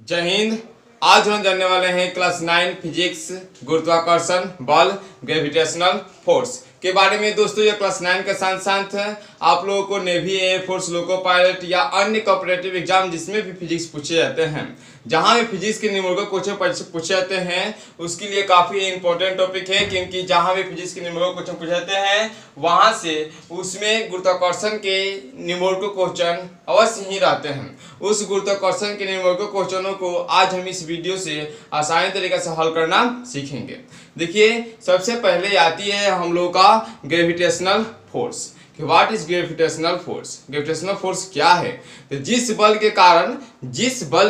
जय हिंद। आज हम जानने वाले हैं क्लास 9 फिजिक्स गुरुत्वाकर्षण बल ग्रेविटेशनल फोर्स के बारे में। दोस्तों ये क्लास 9 के साथ साथ आप लोगों को नेवी, एयरफोर्स, लोको पायलट या अन्य कॉम्पिटिटिव एग्जाम जिसमें भी फिजिक्स पूछे जाते हैं, जहां भी फिजिक्स के न्यूमेरिकल क्वेश्चन पूछे जाते हैं, उसके लिए काफ़ी इंपॉर्टेंट टॉपिक है। क्योंकि जहां भी फिजिक्स के न्यूमेरिकल क्वेश्चन पूछे जाते हैं वहां से उसमें गुरुत्वाकर्षण के न्यूमेरिकल क्वेश्चन अवश्य ही रहते हैं। उस गुरुत्वाकर्षण के न्यूमेरिकल क्वेश्चनों को आज हम इस वीडियो से आसानी तरीके से हल करना सीखेंगे। देखिए, सबसे पहले आती है हम लोग का gravitational force. What is gravitational force? Gravitational force क्या है? तो जिस बल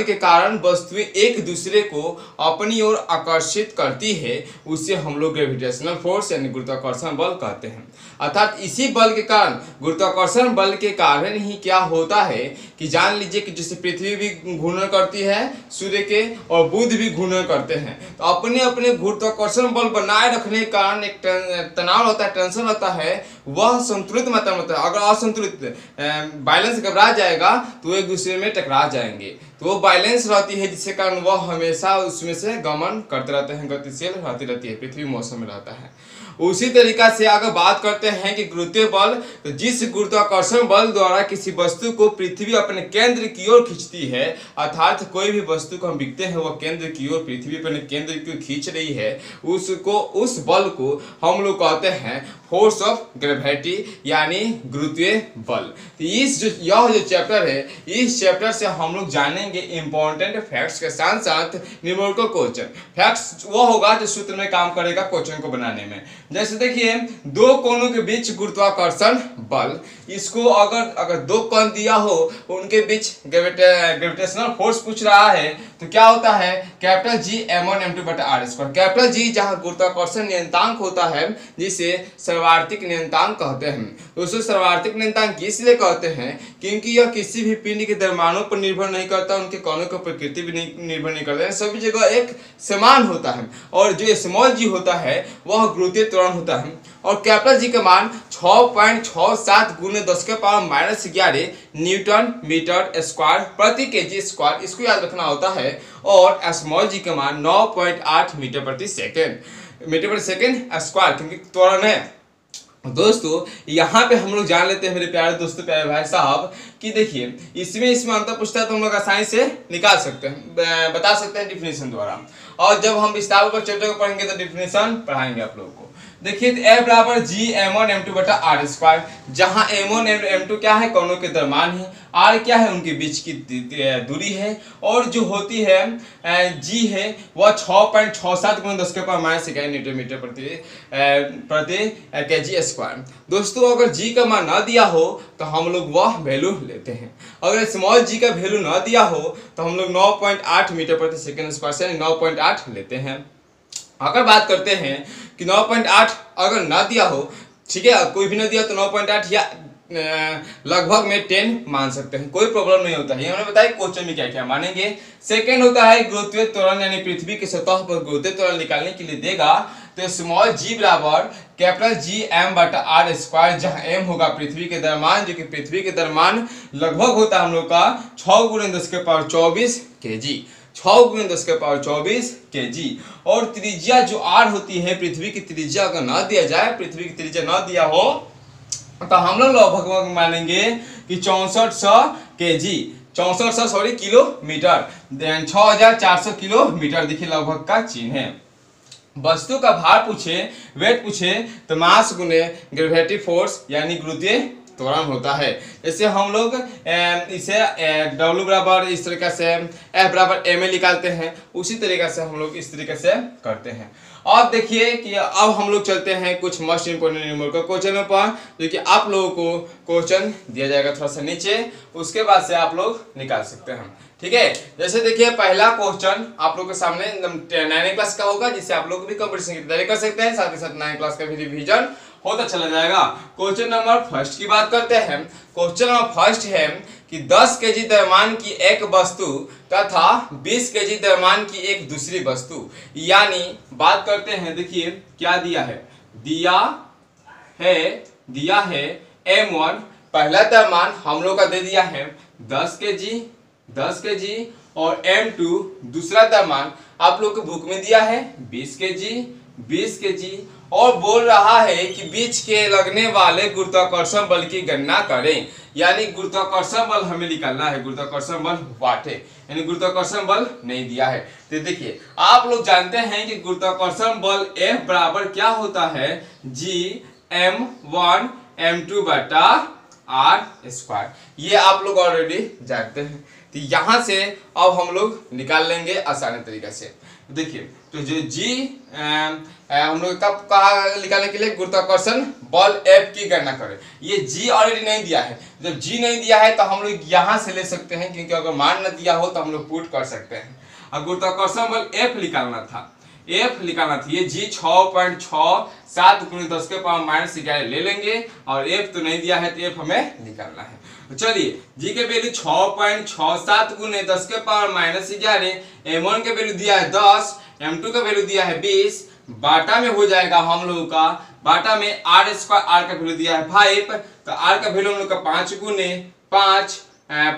के कारण वस्तुएं एक दूसरे को अपनी ओर आकर्षित करती है उसे हम लोग ग्रेविटेशनल फोर्स यानी गुरुत्वाकर्षण बल कहते हैं। अर्थात इसी बल के कारण, गुरुत्वाकर्षण बल के कारण ही क्या होता है कि जान लीजिए कि जैसे पृथ्वी भी घूर्णन करती है सूर्य के और बुध भी घूर्णन करते हैं, तो अपने अपने गुरुत्वाकर्षण बल बनाए रखने के कारण एक तनाव होता है, टेंशन होता है, वह संतुलित मात्रा में होता है। अगर असंतुलित बैलेंस घबरा जाएगा तो एक दूसरे में टकरा जाएंगे, तो वो बैलेंस रहती है जिसके कारण वह हमेशा उसमें से गमन करते रहते हैं, गतिशील रहती है, पृथ्वी मौसम में रहता है। उसी तरीका से अगर बात करते हैं कि गुरुत्वीय बल, तो जिस गुरुत्वाकर्षण बल द्वारा किसी वस्तु को पृथ्वी अपने केंद्र की ओर खींचती है, अर्थात कोई भी वस्तु को हम दिखते हैं वह केंद्र की ओर, पृथ्वी अपने केंद्र की ओर खींच रही है, उस बल को हम लोग कहते हैं फोर्स ऑफ ग्रेविटी यानी गुरुत्वीय बल। तो यह जो चैप्टर है, इस चैप्टर से हम लोग जानेंगे इंपॉर्टेंट फैक्ट्स के साथ साथ न्यूमेरिकल क्वेश्चन। फैक्ट्स वो होगा जो सूत्र में काम करेगा क्वेश्चन को बनाने में। जैसे देखिए, दो कोनों के बीच गुरुत्वाकर्षण बल, इसको अगर दो कोण दिया हो उनके बीच ग्रेविटेशनल फोर्स पूछ रहा है तो क्या होता है, कैपिटल G m1 m2 बटा r स्क्वायर। कैपिटल G जहाँ गुरुत्वाकर्षण नियतांक होता है जिसे सर्वार्थिक नियतांक कहते हैं। तो उसे सर्वार्थिक नियतांक इसलिए कहते हैं क्योंकि यह किसी भी पिंड के द्रव्यमानों पर निर्भर नहीं करता, उनके कोणों की प्रकृति भी निर्भर नहीं करता है, सभी जगह एक समान होता है। और जो स्मॉल g होता है वह गुरुत्वीय त्वरण होता है। और कैपिटल G का मान 6.67 गुने 10⁻⁻11 न्यूटन मीटर स्क्वायर प्रति केजी स्क्वायर, इसको याद रखना होता है। और स्मॉल g का मान 9.8 मीटर प्रति सेकेंड स्क्वायर, क्योंकि त्वरण है। दोस्तों यहाँ पे हम लोग जान लेते हैं मेरे प्यारे दोस्तों, प्यारे भाई साहब, कि देखिए इसमें अंतर पूछता है तो हम लोग आसानी से निकाल सकते हैं, बता सकते हैं डिफिनेशन द्वारा। और जब हम विस्तार पर चैप्टर को पढ़ेंगे तो डिफिनेशन पढ़ाएंगे आप लोगों को। देखिए F बराबर G m1 m2 बटा r स्क्वायर, जहाँ m1 m2 क्या है, कोणों के द्रव्यमान है, r क्या है, उनके बीच की दूरी है, और जो होती है G है वह 6.67 गुना 10⁻⁻11 न्यूटन मीटर प्रति केजी स्क्वायर। दोस्तों अगर G का मान ना दिया हो तो हम लोग वह वैल्यू लेते हैं। अगर स्मॉल g का वैल्यू ना दिया हो तो हम लोग 9.8 मीटर प्रति सेकेंड स्क्वायर से 9.8 लेते हैं। अगर बात करते हैं कि 9.8 अगर ना दिया हो, ठीक है, कोई भी ना दिया तो 9.8 या लगभग में 10 मान सकते हैं, कोई प्रॉब्लम नहीं होता है। ये हमने बताया क्वेश्चन में क्या क्या मानेंगे। सेकंड होता है गुरुत्वीय त्वरण, यानी पृथ्वी की सतह पर गुरुत्वीय त्वरण निकालने के लिए देगा तो स्मॉल g बराबर कैपिटल G m बटा r स्क्वायर, जहाँ m होगा पृथ्वी के द्रव्यमान, जो कि पृथ्वी के द्रव्यमान लगभग होता है हम लोग का 6 गुणे 10⁻24 kg, 6 गुणे 10⁻24 kg। और त्रिज्या जो r होती है, पृथ्वी की त्रिज्या अगर ना दिया जाए, पृथ्वी की त्रिज्या ना दिया हो तो हम लोग लगभग मानेंगे कि 6400 kg, 6400 किलोमीटर, 6400 किलोमीटर, देखिए लगभग का चिन्ह है। वस्तु का भार पूछे, वेट पूछे तो मास गुने ग्रेविटी फोर्स यानी गुरुत्वीय त्वरण होता है। जैसे हम लोग इसे W बराबर इस तरीके से F बराबर ma निकालते हैं, उसी तरीके से हम लोग इस तरीके से करते हैं। अब देखिए कि अब हम लोग चलते हैं कुछ मोस्ट इंपोर्टेंट न्यूमेरिकल क्वेश्चनों पर, जो कि आप लोगों को क्वेश्चन दिया जाएगा थोड़ा सा नीचे, उसके बाद से आप लोग निकाल सकते हैं, ठीक है। जैसे देखिए पहला क्वेश्चन आप लोग के सामने 9वीं क्लास का होगा, जिससे आप लोग भी कंपटीशन की तैयारी कर सकते हैं, साथ ही साथ 9वीं क्लास का भी रिवीजन होता चला जाएगा। क्वेश्चन नंबर फर्स्ट की बात करते हैं। क्वेश्चन नंबर फर्स्ट है कि 10 केजी द्रव्यमान की एक वस्तु तथा 20 केजी द्रव्यमान की एक दूसरी वस्तु, यानी बात करते हैं, देखिए क्या दिया है, दिया है m1, पहला द्रव्यमान हम लोग का दे दिया है 10 केजी और M2 दूसरा द्रव्यमान आप लोग को बुक में दिया है 20 kg और बोल रहा है कि बीच के लगने वाले गुरुत्वाकर्षण बल की गणना करें। यानी गुरुत्वाकर्षण बल हमें निकालना है, गुरुत्वाकर्षण बल वाट है, यानी गुरुत्वाकर्षण बल नहीं दिया है। तो देखिए आप लोग जानते हैं कि गुरुत्वाकर्षण बल F बराबर क्या होता है, Gm1 m2 बटा r स्क्वायर। ये आप लोग ऑलरेडी जानते हैं। तो यहां से अब हम लोग निकाल लेंगे आसानी तरीके से। देखिए तो जो जी हम लोग कब कहा निकालने के लिए, गुरुत्वाकर्षण बल F की गणना करें। ये जी ऑलरेडी नहीं दिया है, जब जी नहीं दिया है तो हम लोग यहां से ले सकते हैं, क्योंकि अगर मान न दिया हो तो हम लोग पुट कर सकते हैं। और गुरुत्वाकर्षण बल F निकालना था, ये जी 6.67 × 10⁻⁻11 ले लेंगे और F तो नहीं दिया है तो F हमें निकालना है। तो चलिए जी के वैल्यू 6.67 × 10⁻⁻11, M1 के वैल्यू दिया है 10, M2 का वैल्यू दिया है 20, बाटा में हो जाएगा हम लोगों का, बाटा में r स्क्वायर, r का वैल्यू दिया है 5, तो r का वैल्यू हम लोग का 5 × 5,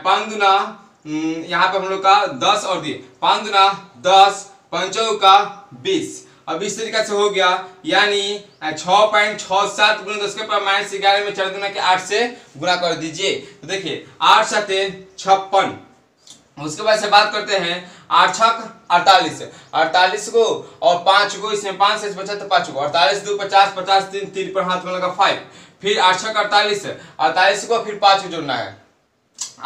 5 दूना यहाँ पे हम लोग का 10 और दिए 5 दूना 10, 5 का 20। अब इस तरीके से हो गया, यानी 6.67 × 10⁻⁻11 में 4 दूना के 8 से गुना कर दीजिए। तो देखिए 8 7 56, उसके बाद से बात करते हैं 8 6 48, 48 को और 5 को, इसमें 5 से बचा तो 5 को, 48 2 50, 50 3 3 पर हाथ में लगा 5, फिर 8 6 48, 48 को फिर 5 को जोड़ना है,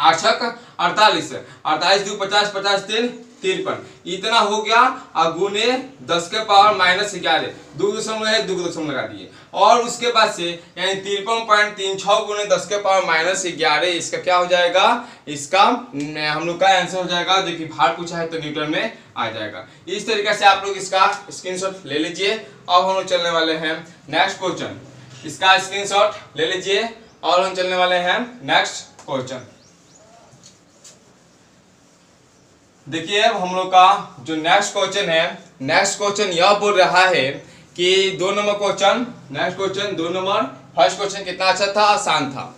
8 6 48, 48 2 50, 50 3 53, इतना हो गया। और गुने 10⁻⁻11, 2 दशमलव है 2 दशमलव लगा दिए, और उसके बाद से यानी 53.36 × 10⁻⁻11, इसका क्या हो जाएगा, इसका हम लोग का आंसर हो जाएगा। देखिए भार पूछा है तो न्यूटन में आ जाएगा। इस तरीके से आप लोग इसका स्क्रीनशॉट ले लीजिए। अब हम लोग चलने वाले हैं नेक्स्ट क्वेश्चन, इसका स्क्रीनशॉट ले लीजिए और हम चलने वाले हैं नेक्स्ट क्वेश्चन। देखिए अब हम लोग का जो नेक्स्ट क्वेश्चन है, नेक्स्ट क्वेश्चन यह बोल रहा है कि 2 number question, next question 2 number, first question कितना अच्छा था, आसान था।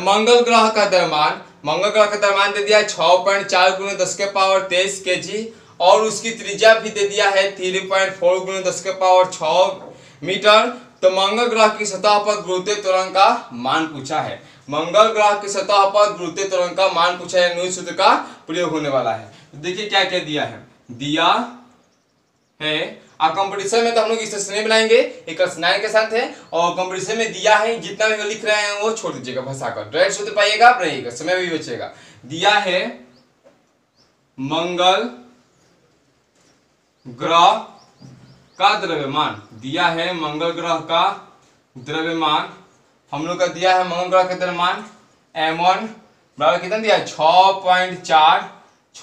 मंगल ग्रह का द्रव्यमान दे दिया है 6.4 × 10⁻23 kg और उसकी त्रिज्या भी दे दिया है 3.4 × 10⁻6 मीटर। तो मंगल ग्रह की सतह पर गुरुत्वीय त्वरण का मान पूछा है, मंगल ग्रह की सतह पर गुरुत्वीय त्वरण का मान पूछा है, न्यूटन सूत्र का प्रयोग होने वाला है। देखिए क्या क्या दिया है कंपटीशन में तो हम लोग इस तरह नहीं बनाएंगे, एक क्लास 9 के साथ है, और कंपटीशन में दिया है जितना भी लिख रहे हैं वो छोड़ दीजिएगा भसाकर, डायरेक्ट सूत्र पाइएगा, बनाइएगा, समय भी बचेगा। दिया है मंगल ग्रह का द्रव्यमान, दिया है मंगल ग्रह का द्रव्यमान, हम लोग का दिया है मंगल ग्रह का द्रव्यमान M1 बराबर कितना दिया है 6.4 ×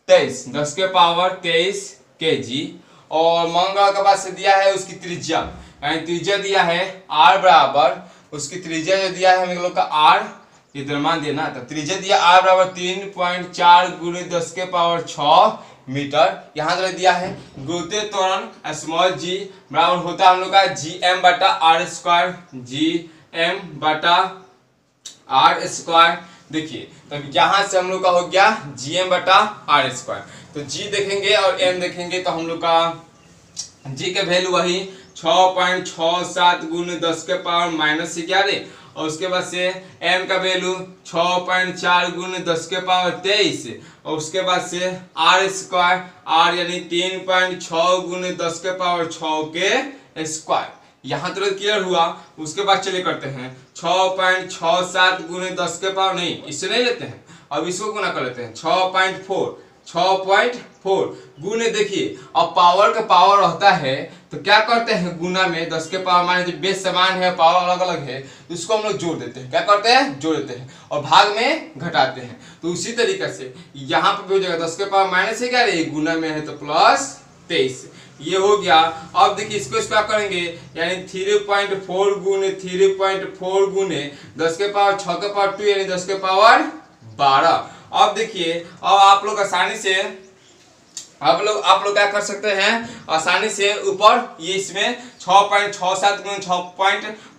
10⁻23 kg, और मंगल के बाद से दिया है उसकी त्रिज्या, यानी त्रिज्या दिया है r बराबर, उसकी त्रिज्या जो दिया है हम लोग का r, ये द्रव्यमान दिया ना, तो त्रिज्या दिया r बराबर 3.4 × 10⁻6 मीटर। यहाँ जो दिया है गुरुत्वीय त्वरण स्मॉल g बराबर होता है हम लोग का Gm बटा r स्क्वायर, Gm बटा r स्क्वायर। देखिए तो यहाँ से हम लोग का हो गया Gm बटा r स्क्वायर, तो G देखेंगे और M देखेंगे तो हम लोग का G के वैल्यू वही 6.67 × 10⁻⁻11 और उसके बाद से M का वैल्यू 6.4 × 10⁻23 और उसके बाद से r स्क्वायर, r यानी 3.6 × 10⁻6 के स्क्वायर। यहाँ तक क्लियर हुआ। उसके बाद चलिए करते हैं 6.67 × 10⁻, नहीं इससे नहीं लेते हैं, अब इसको गुना कर लेते हैं 6.4 गुने। देखिए अब पावर का पावर होता है तो क्या करते हैं गुना में 10⁻, जो बेस समान है पावर अलग अलग है तो इसको हम लोग जोड़ देते हैं, क्या करते हैं जोड़ देते हैं और भाग में घटाते हैं। तो उसी तरीके से यहाँ पे भी हो जाएगा 10⁻⁻11 गुना में है तो +23, ये हो गया। अब देखिए इसको क्या करेंगे, यानी 3.4 गुने 10⁻6 यानी 10⁻12। अब देखिए अब आप लोग आसानी से आप लोग क्या कर सकते हैं, आसानी से ऊपर ये इसमें 6.67 ×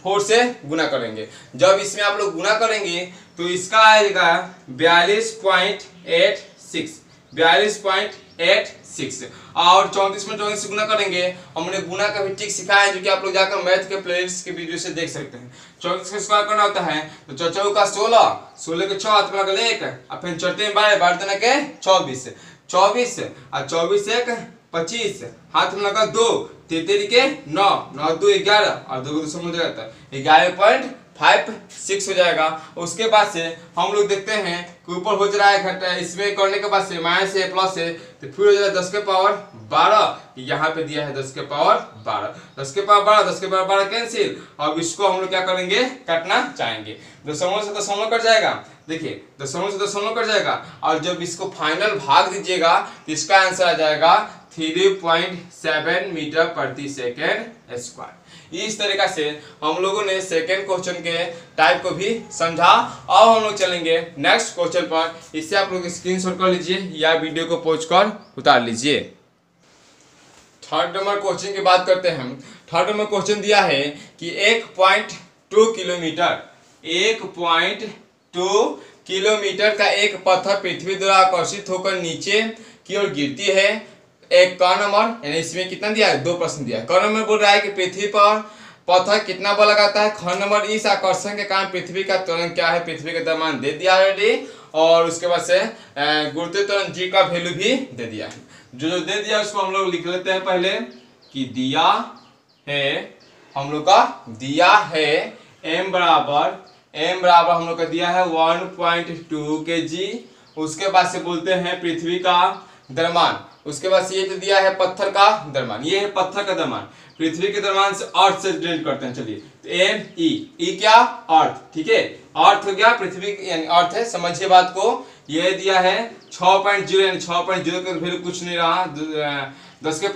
4 से गुना करेंगे। जब इसमें आप लोग गुना करेंगे तो इसका आएगा 42.86 42.86 और 34 में 34 से गुना करेंगे। हमने गुना का भी ट्रिक सिखाया है जो कि आप लोग जाकर मैथ के प्लेलिस्ट के वीडियो से देख सकते हैं। 34 का स्क्वायर करना होता है तो 4 का 16 16 के 6 हाथ में लगा 1 और फिर चौथे में 12 12 देना के 24 24 और 24 एक 25 हाथ में लगा 2 33 के 9 9 2 11 और 2 को 2 जाता है 11.56 हो जाएगा। उसके बाद से हम लोग देखते हैं कि ऊपर हो जा रहा है घटा, इसमें करने के बाद से माइनस है प्लस है तो फिर हो जाएगा 10 के पावर 12। यहाँ पे दिया है 10 के पावर 12 10 के पावर 12 10 के पावर 12 कैंसिल। अब इसको हम लोग क्या करेंगे काटना चाहेंगे। दशमलव से दशमलव कट जाएगा, देखिए दशमलव से दशमलव कट जाएगा और जब इसको फाइनल भाग दीजिएगा तो इसका आंसर आ जाएगा 3.7 मीटर प्रति सेकेंड स्क्वायर। इस तरीका से हम लोगों ने सेकेंड क्वेश्चन के टाइप को भी समझा। अब हम लोग चलेंगे नेक्स्ट क्वेश्चन पर। इससे आप लोग स्क्रीनशॉट कर लीजिए या वीडियो को पॉज कर उतार लीजिए। थर्ड नंबर क्वेश्चन की बात करते हैं हम। थर्ड नंबर क्वेश्चन दिया है कि 1.2 किलोमीटर का एक पत्थर पृथ्वी द्वारा आकर्षित होकर नीचे की ओर गिरती है। एक क नंबर यानी इसमें कितना दिया है, 2 प्रश्न दिया है। क नंबर बोल रहा है कि पृथ्वी पर पत्थर कितना बल लगाता है। ख नंबर इस आकर्षण के कारण पृथ्वी का त्वरण क्या है, पृथ्वी का द्रव्यमान दे दिया ऑलरेडी। और उसके बाद से गुरुत्वीय त्वरण जी का वैल्यू भी दे दिया है। जो दे दिया उसको हम लोग लिख लेते हैं पहले कि दिया है, हम लोग का दिया है m बराबर हम लोग का दिया है 1.2 kg। उसके बाद से बोलते हैं पृथ्वी का द्रव्यमान। उसके बाद से ये तो दिया है पत्थर का द्रव्यमान, ये है पत्थर का द्रव्यमान। पृथ्वी के द्रव्यमान से अर्थ से रिलेट करते हैं। चलिए तो एम ई क्या अर्थ, ठीक है अर्थ हो गया पृथ्वी यानी अर्थ है, समझिए बात को। ये दिया है 6.0 यानी 6.0 का वैल्यू कुछ नहीं रहा 10 के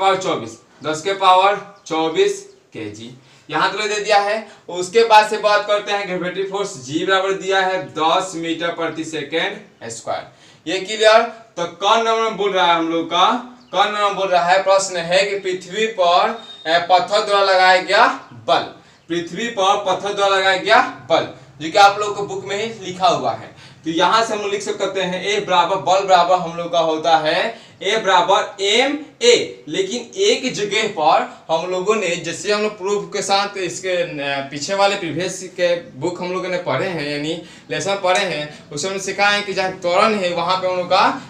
पावर 24 kg यहाँ तो दे दिया है। उसके बाद से बात करते हैं ग्रेविटी फोर्स जी बराबर दिया है 10 मीटर प्रति सेकेंड स्क्वायर। ये क्लियर। तो कौन नंबर बोल रहा है हम लोग का, कौन नंबर बोल रहा है, प्रश्न है कि पृथ्वी पर पत्थर द्वारा लगाया गया बल, पृथ्वी पर पत्थर द्वारा लगाया गया बल जो कि आप लोग को बुक में ही लिखा हुआ है। तो यहां से हम लोग लिख सकते हैं ए बराबर बल बराबर हम लोग का होता है ए बराबर एम ए। लेकिन एक जगह पर हम लोगों ने जैसे हम लोग प्रूफ के साथ इसके पीछे वाले प्रीवियस के बुक हम लोगों ने पढ़े हैं यानी लेसन पढ़े हैं, उसमें हमने सीखा है कि जहाँ त्वरण है वहाँ पे हम लोग का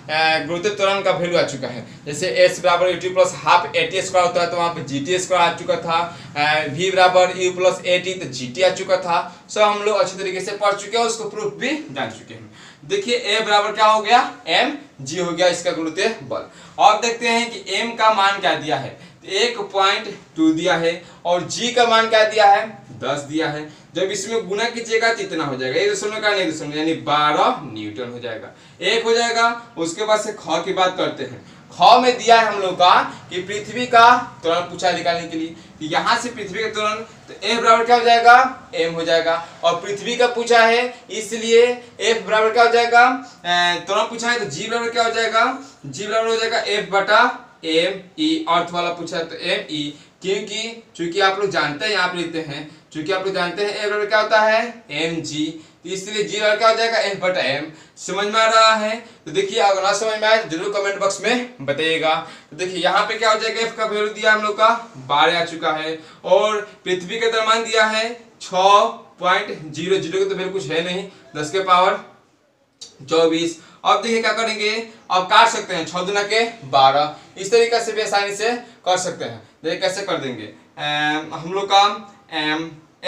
गुरुत्वीय त्वरण का वैल्यू आ चुका है। जैसे एस बराबर U T plus half A T square होता है तो वहाँ पे जी टी स्क्वायर आ चुका था। वी बराबर यू प्लस ए टी तो जी टी आ चुका था। सब हम लोग अच्छी तरीके से पढ़ चुके हैं, उसको प्रूफ भी जान चुके हैं। देखिए ए बराबर क्या हो गया एम जी हो गया इसका गुरुत्वीय बल। और देखते हैं कि एम का मान क्या दिया है, 1.2 दिया है और जी का मान क्या दिया है 10 दिया है। जब इसमें गुना कीजिएगा तो इतना हो जाएगा 1 का 1 यानी 12 न्यूटन हो जाएगा, 1 हो जाएगा। उसके बाद से ख की बात करते हैं। ख में दिया है हम लोग का कि पृथ्वी का त्वरण पूछा निकालने के लिए, तो यहाँ से पृथ्वी का त्वरण तो F बराबर क्या हो जाएगा m हो जाएगा और पृथ्वी का पूछा है इसलिए F बराबर क्या हो जाएगा त्वरण पूछा है तो G बराबर क्या हो जाएगा, G बराबर हो जाएगा F बटा m e। अर्थ वाला पूछा है तो m e, क्योंकि चूंकि आप लोग जानते हैं यहाँ पे लिखते हैं चूंकि आप लोग जानते हैं A बराबर क्या होता है m g, इसलिए जी बराबर क्या हो जाएगा F बटा m। समझ में आ रहा है? तो देखिए अगर ना समझ में आए तो जरूर कमेंट बॉक्स में बताइएगा। तो देखिए यहाँ पे क्या हो जाएगा F का वैल्यू दिया हम लोग का 12 आ चुका है और पृथ्वी का द्रव्यमान दिया है 6.00 का तो वैल्यू कुछ है नहीं 10 के पावर 24। अब देखिए क्या करेंगे, अब काट सकते हैं 6 दूना के 12, इस तरीके से भी आसानी से कर सकते हैं। देखिए कैसे कर देंगे, हम लोग का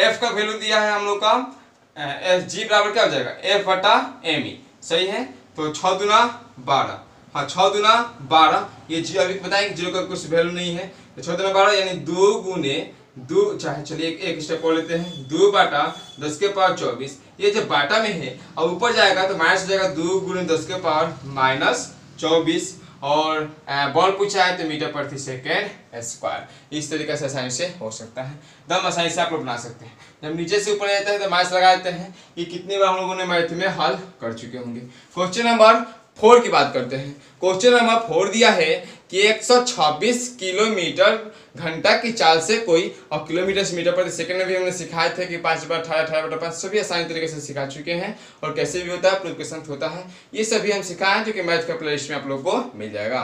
F का वैल्यू दिया है हम लोग का एफ जी बराबर क्या हो जाएगा F बटा एम ई, सही है। तो 6 दूना 12, हाँ 6 दूना 12, ये जी अभी बताएंगे जीरो का कुछ वैल्यू नहीं है तो 6 दूना 12 यानी 2 गुने 2, चाहे चलिए एक स्टेप और लेते हैं 2 बाटा 10 के पावर 24। ये जब बाटा में है और ऊपर जाएगा तो माइनस हो जाएगा 2 गुने 10 के पावर माइनस 24 और बॉल पूछा है तो मीटर प्रति सेकेंड स्क्वायर। इस तरीके से आसानी से हो सकता है, दम आसानी से आप लोग बना सकते हैं। जब नीचे से ऊपर जाते हैं तो माइनस लगा देते हैं। ये कितनी बार हम लोगों ने मैथ में हल कर चुके होंगे। क्वेश्चन नंबर 4 की बात करते हैं। क्वेश्चन नंबर 4 दिया है कि 126 किलोमीटर घंटा की चाल से कोई, और किलोमीटर से मीटर प्रति सेकंड में भी हमने सिखाए थे कि 5/18 18/5 सभी आसानी तरीके से सिखा चुके हैं, और कैसे भी होता है प्रोपोर्शन होता है ये सभी हम सिखाए, जो कि मैथ का प्लेलिस्ट में आप लोग को मिल जाएगा।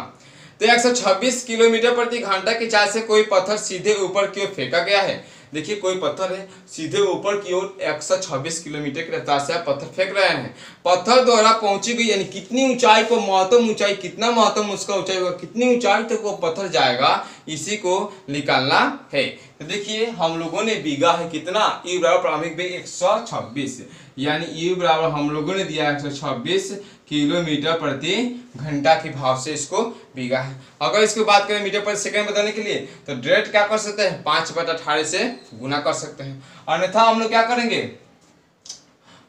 तो 126 किलोमीटर प्रति घंटा की चाल से कोई पत्थर सीधे ऊपर की ओर फेंका गया है। देखिए कोई पत्थर है सीधे ऊपर की ओर 126 किलोमीटर की रफ्तार से आप पत्थर फेंक रहे हैं। पत्थर द्वारा पहुंची गई यानी कितनी ऊंचाई को, महत्तम ऊंचाई कितना, महत्तम उसका ऊंचाई होगा, कितनी ऊंचाई तक वो पत्थर जाएगा, इसी को निकालना है। तो देखिए हम लोगों ने बीघा है कितना, ई बराबर प्रारंभिक वेग 126, यानी ई बराबर हम लोगों ने दिया 126 किलोमीटर प्रति घंटा के भाव से इसको बीघा है। अगर इसकी बात करें मीटर प्रति सेकंड बताने के लिए, तो डायरेक्ट क्या कर सकते हैं, 5/18 से गुना कर सकते हैं। अन्यथा हम लोग क्या करेंगे,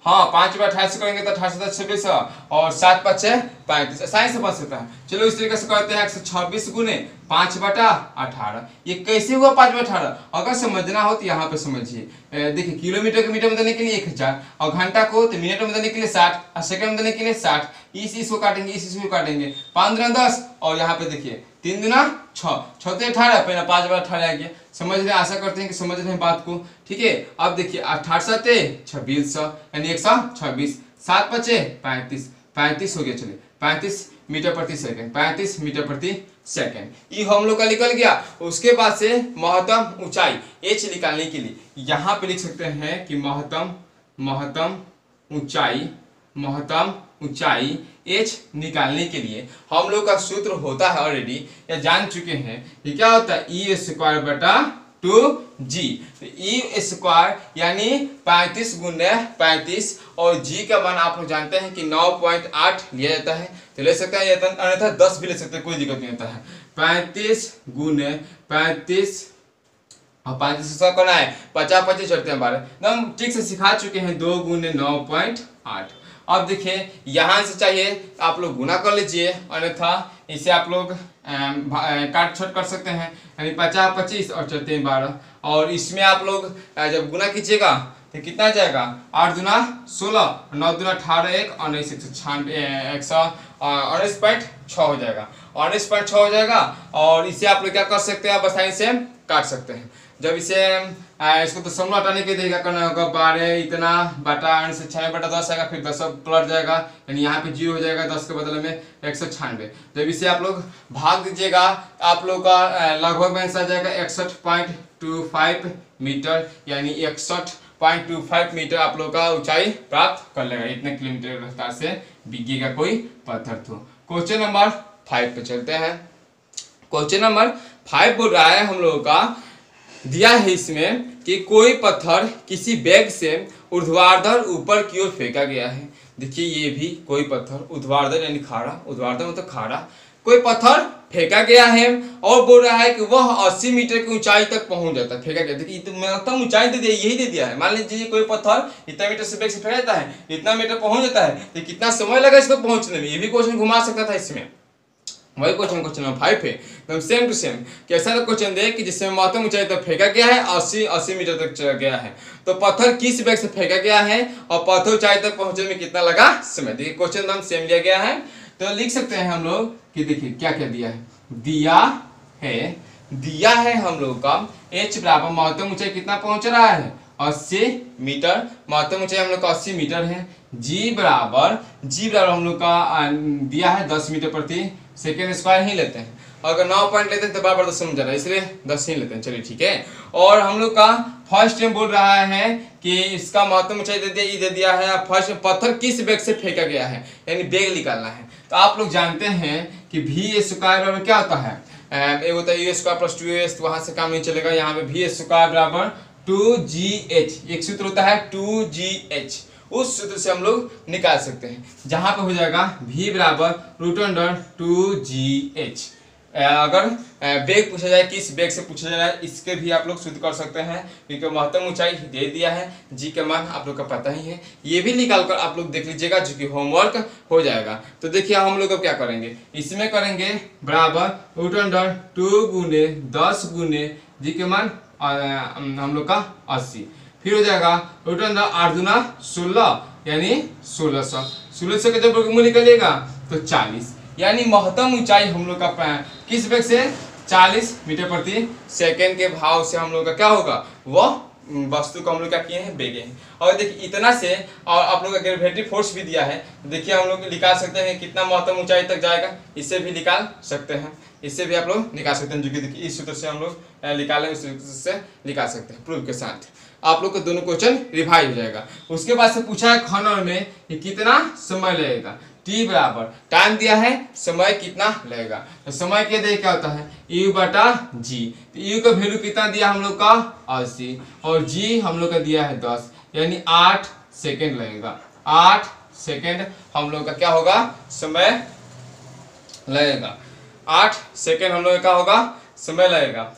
हाँ 5/18 से करेंगे तो 18/26 और 7/5 35 आसानी से बन सकता है। चलो इस तरीके से करते हैं 126 गुने 5/18। ये कैसे हुआ 5/18, अगर समझना हो तो यहाँ पे समझिए। देखिए किलोमीटर को मीटर में देने के लिए 1000, और घंटा को तो मिनट में देने के लिए 60, और सेकंड में देने के लिए 60। इसको काटेंगे, इसको काटेंगे, 5 दूना 10, और यहाँ पे देखिए 3 दूना 6, 6 तो 18, पहले 5/18 आ गया। समझ रहे, आशा करते हैं कि समझ रहे हैं बात को, ठीक है। अब देखिए 18 से 26 यानी 126, 7/5 35, 35 हो गया। चलिए 35 मीटर प्रति सेकंड, 35 मीटर प्रति सेकंड, ये हम लोग का निकल गया। उसके बाद से महत्तम ऊंचाई h निकालने के लिए यहाँ पे लिख सकते हैं कि महत्तम ऊंचाई h निकालने के लिए हम लोग का सूत्र होता है ऑलरेडी, या जान चुके हैं कि क्या होता है, E²/2g। तो E² यानी 35 गुने 35, और g का मान आप लोग जानते हैं कि 9.8 लिया जाता है, तो ले सकते हैं, अन्यथा 10 भी ले सकते हैं, कोई दिक्कत नहीं होता है। 35 गुने 35 और 35 से करना है 50-25 चढ़ते हैं 12, एकदम ठीक से सिखा चुके हैं। 2 गुने 9.8। अब देखिए यहाँ से चाहिए आप लोग गुना कर लीजिए, अन्यथा इसे आप लोग काट छोट कर सकते हैं, यानी 50-25 और चढ़ते हैं 12, और इसमें आप लोग जब गुना कीजिएगा तो कितना जाएगा, 8 दूना 16, 9 दूना 18, 1 और 19 119.6 हो जाएगा, 19.6 हो जाएगा। और इसे आप लोग क्या कर सकते हैं, आसानी से काट सकते हैं। जब इसे इसको तो दशमलव हटाने के लिए क्या करना होगा, 12 इतना बटा 6/10 आएगा, फिर 10 पलट जाएगा, यानी यहाँ पे 0 हो जाएगा, 10 के बदले में 196। जब इसे आप लोग भाग दीजिएगा, आप लोग का लगभग आंसर आ जाएगा 61.25 मीटर, यानी 61.25 मीटर आप लोग का ऊंचाई प्राप्त कर लेगा, इतने किलोमीटर रफ्तार से बिगेगा कोई पत्थर। तो क्वेश्चन नंबर 5 पे चलते हैं। क्वेश्चन नंबर 5 बोल रहा है हम लोगों का, दिया है इसमें कि कोई पत्थर किसी बैग से ऊर्ध्वाधर ऊपर की ओर फेंका गया है। देखिए ये भी कोई पत्थर ऊर्ध्वाधर यानी खाड़ा, ऊर्ध्वाधर मतलब खाड़ा, कोई पत्थर फेंका गया है, और बोल रहा है कि वह 80 मीटर की ऊंचाई तक पहुंच जाता है। फेंका गया, देखिए इतना ऊंचाई दे दिया, यही दे दिया है। मान लीजिए कोई पत्थर इतना मीटर से बैग से फेंका जाता है, इतना मीटर पहुंच जाता है, तो कितना समय लगा इसको पहुंचने में, ये भी क्वेश्चन घुमा सकता था इसमें। वही क्वेश्चन नंबर 5 है, एकदम सेम टू सेम। कैसा क्वेश्चन दे कि जिसमें महत्तम ऊंचाई तक फेंका गया है, 80 मीटर तक चला गया है, तो पत्थर किस बैग से फेंका गया है और पत्थर ऊंचाई तक पहुंचने में कितना लगा समय। देखिए क्वेश्चन एकदम सेम लिया गया है, तो लिख सकते हैं हम लोग कि देखिए क्या क्या दिया है। दिया है हम लोग का h बराबर महत्तम ऊंचाई कितना पहुंच रहा है, 80 मीटर, महत्तम ऊंचाई हम लोग का 80 मीटर है। जी बराबर हम लोग का दिया है 10 मीटर प्रति सेकेंड स्क्वायर ही लेते हैं, अगर 9 पॉइंट लेते हैं तो बराबर 10 समझ रहा है, इसलिए 10 ही लेते हैं। चलिए ठीक है। और हम लोग का फर्स्ट टाइम बोल रहा है कि इसका महत्तम ऊंचाई दे दिया, दे दिया है, फर्स्ट पत्थर किस बैग से फेंका गया है, यानी बैग निकालना है। तो आप लोग जानते हैं कि v² बराबर क्या होता है, एक होता है u² + 2s, तो वहां से काम नहीं चलेगा, यहाँ पे v² बराबर 2gh, एक सूत्र होता है 2gh, उस सूत्र से हम लोग निकाल सकते हैं, जहां पे हो जाएगा v बराबर √2gh। अगर बेग पूछा जाए, किस बेग से पूछा जाए, इसके भी आप लोग सूत्र कर सकते हैं, क्योंकि महत्तम ऊंचाई दे दिया है, जी का मान आप लोग का पता ही है, ये भी निकाल कर आप लोग देख लीजिएगा, जो कि होमवर्क हो जाएगा। तो देखिए हम लोग अब क्या करेंगे, इसमें करेंगे बराबर √2 गुने 10 गुने जी के मान हम लोग का 80, फिर हो जाएगा √8 दूना 16 यानी 1600 के जब वर्गमूल निकलेगा तो 40, यानी महत्तम ऊंचाई हम लोग का किस वेग से 40 मीटर प्रति सेकेंड के भाव से हम लोग का क्या होगा, वह वस्तु को हम लोग क्या किए हैं, बेगे हैं। और देखिए इतना से, और आप लोग का ग्रेविटी फोर्स भी दिया है, देखिए हम लोग निकाल सकते हैं कितना महत्तम ऊंचाई तक जाएगा, इससे भी निकाल सकते हैं, इससे भी आप लोग निकाल सकते हैं, जो कि देखिए इस सूत्र से हम लोग निकालें, इस सूत्र से निकाल सकते हैं प्रूफ के साथ। आप लोग को दोनों क्वेश्चन रिवाइज हो जाएगा। उसके बाद से पूछा है खनन में कि कितना समय लगेगा, टी बराबर टाइम दिया है, समय कितना लगेगा। तो समय के देखिए क्या होता है, यू बटा जी। तो यू का वैल्यू कितना दिया हम लोग का 80, और जी हम लोग का दिया है 10, यानी 8 सेकेंड लगेगा। 8 सेकेंड हम लोग का क्या होगा, समय लगेगा। 8 सेकेंड हम लोग का क्या होगा, समय लगेगा।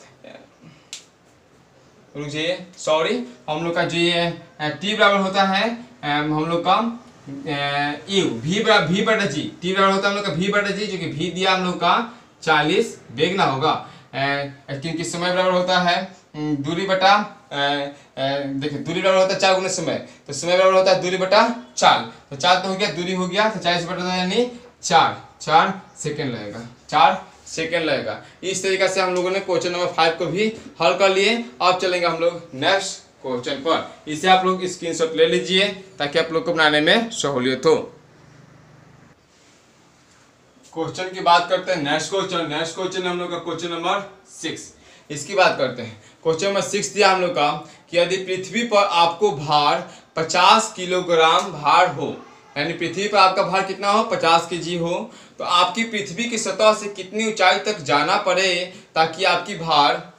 रुक जाइए, सॉरी, हम लोग का जो ये टी बराबर होता है हम लोग का यू भी बटा जी, टी बराबर होता है हम लोग का भी बटा जी, जो कि भी दिया हम लोग का 40 वेग ना होगा, क्योंकि समय बराबर होता है दूरी बटा देखिए दूरी बराबर होता है 4 गुना समय, तो समय बराबर होता है दूरी बटा 4, तो 4 तो हो गया, दूरी हो गया, तो 40 बटा 2 यानी 4 सेकेंड लगेगा, 4 सेकेंड लगेगा। इस तरीके से हम लोगों ने क्वेश्चन नंबर 5 को भी हल कर लिए। अब चलेंगे हम लोग नेक्स्ट क्वेश्चन पर। इसे आप लोग स्क्रीनशॉट ले लीजिए ताकि आप लोग को बनाने में सहूलियत हो। क्वेश्चन की बात करते हैं, नेक्स्ट क्वेश्चन हम लोग का क्वेश्चन नंबर 6, इसकी बात करते हैं। क्वेश्चन नंबर 6 दिया हम लोग का कि यदि पृथ्वी पर आपको भार 50 किलोग्राम भार हो, यानी पृथ्वी पर आपका भार कितना हो, 50 केजी हो, तो आपकी पृथ्वी की सतह से कितनी ऊंचाई तक जाना पड़े ताकि आपकी भार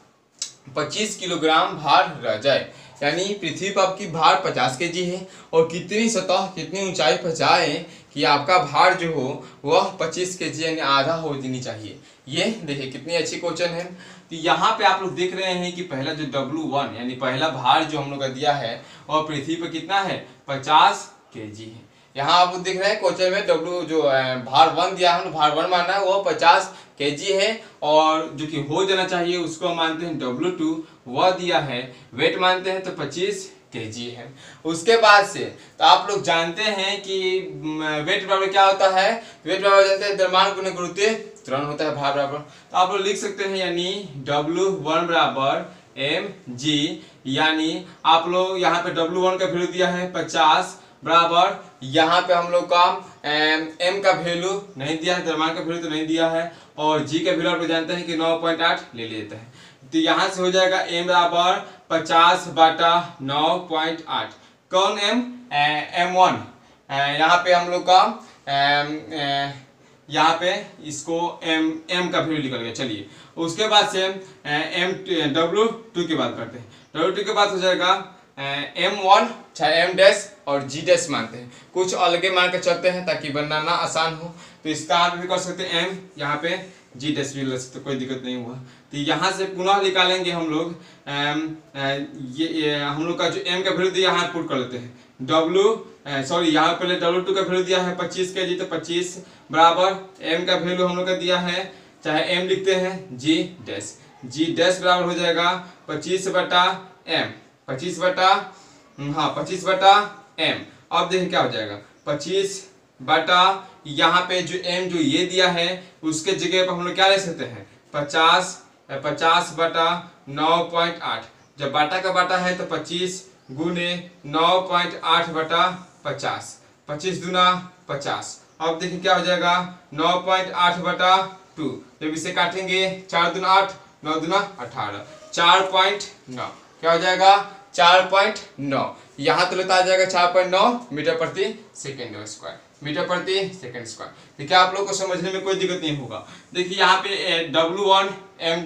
25 किलोग्राम भार रह जाए। यानी पृथ्वी पर आपकी भार 50 केजी है और कितनी सतह कितनी ऊंचाई पर जाए कि आपका भार जो हो वह 25 केजी यानी आधा हो जानी चाहिए। ये देखिए कितनी अच्छी क्वेश्चन है। तो यहाँ पे आप लोग देख रहे हैं कि पहला जो W1 यानी पहला भार जो हम लोग का दिया है और पृथ्वी पर कितना है, 50 केजी है। यहाँ आप देख रहे हैं क्वेश्चन में W जो भार 1 दिया है, भार 1 मानना है वो 50 केजी है, और जो कि हो जाना चाहिए उसको हम मानते हैं W2, वह दिया है, वेट मानते हैं तो 25 केजी है। उसके बाद से तो आप लोग जानते हैं कि वेट बराबर क्या होता है, वेट बराबर जानते हैं द्रव्यमान गुणा गुरुत्व त्वरण होता है भार बराबर। तो आप लोग लिख सकते हैं यानी W1 बराबर mg, यानी आप लोग यहाँ पे W1 का वैल्यू दिया है 50 बराबर, यहाँ पे हम लोग का m का वैल्यू नहीं दिया है, द्रव्यमान का वैल्यू तो नहीं दिया है, और g का वैल्यू आप जानते हैं कि 9.8 ले लेते हैं। तो यहाँ से हो जाएगा m बराबर 50 बटा 9.8। कौन m, m1, यहाँ पे हम लोग का यहाँ पे इसको m का वैल्यू निकल गया। चलिए उसके बाद से W2 की बात करते हैं। W2 के बाद हो जाएगा m1 चाहे m डैश और g डैश मानते हैं, कुछ अलगे मान के चलते हैं ताकि बनाना आसान हो। तो इसका आप भी कर सकते हैं m, यहाँ पे g डैश भी लग सकते, कोई दिक्कत नहीं हुआ। तो यहाँ से पुनः निकालेंगे हम लोग ये हम लोग का जो m का वैल्यू दिया यहाँ पुट कर लेते हैं। यहाँ पहले W2 का वैल्यू दिया है 25 केजी, तो 25 बराबर m का वैल्यू हम लोग का दिया है, चाहे m लिखते हैं g डैश बराबर हो जाएगा 25 बटा m, 25 बटा m। अब देखिए क्या हो जाएगा, 25 बटा यहाँ पे जो m जो ये दिया है उसके जगह पर हम लोग क्या ले सकते हैं, 50 बटा 9.8। जब बाटा का बाटा है तो 25 गुने 9.8 बटा 50, 25 दूना 50। अब देखिए क्या हो जाएगा 9.8 बटा 2, जब इसे काटेंगे 4 दूना 8, 9 दूना 18, 4.9 क्या हो जाएगा 4.9। यहाँ तो लेता आ जाएगा 4.9 मीटर प्रति सेकेंड स्क्वायर, मीटर प्रति सेकेंड स्क्वायर। देखिए आप लोग को समझने में कोई दिक्कत नहीं होगा। देखिए यहाँ पे W1 m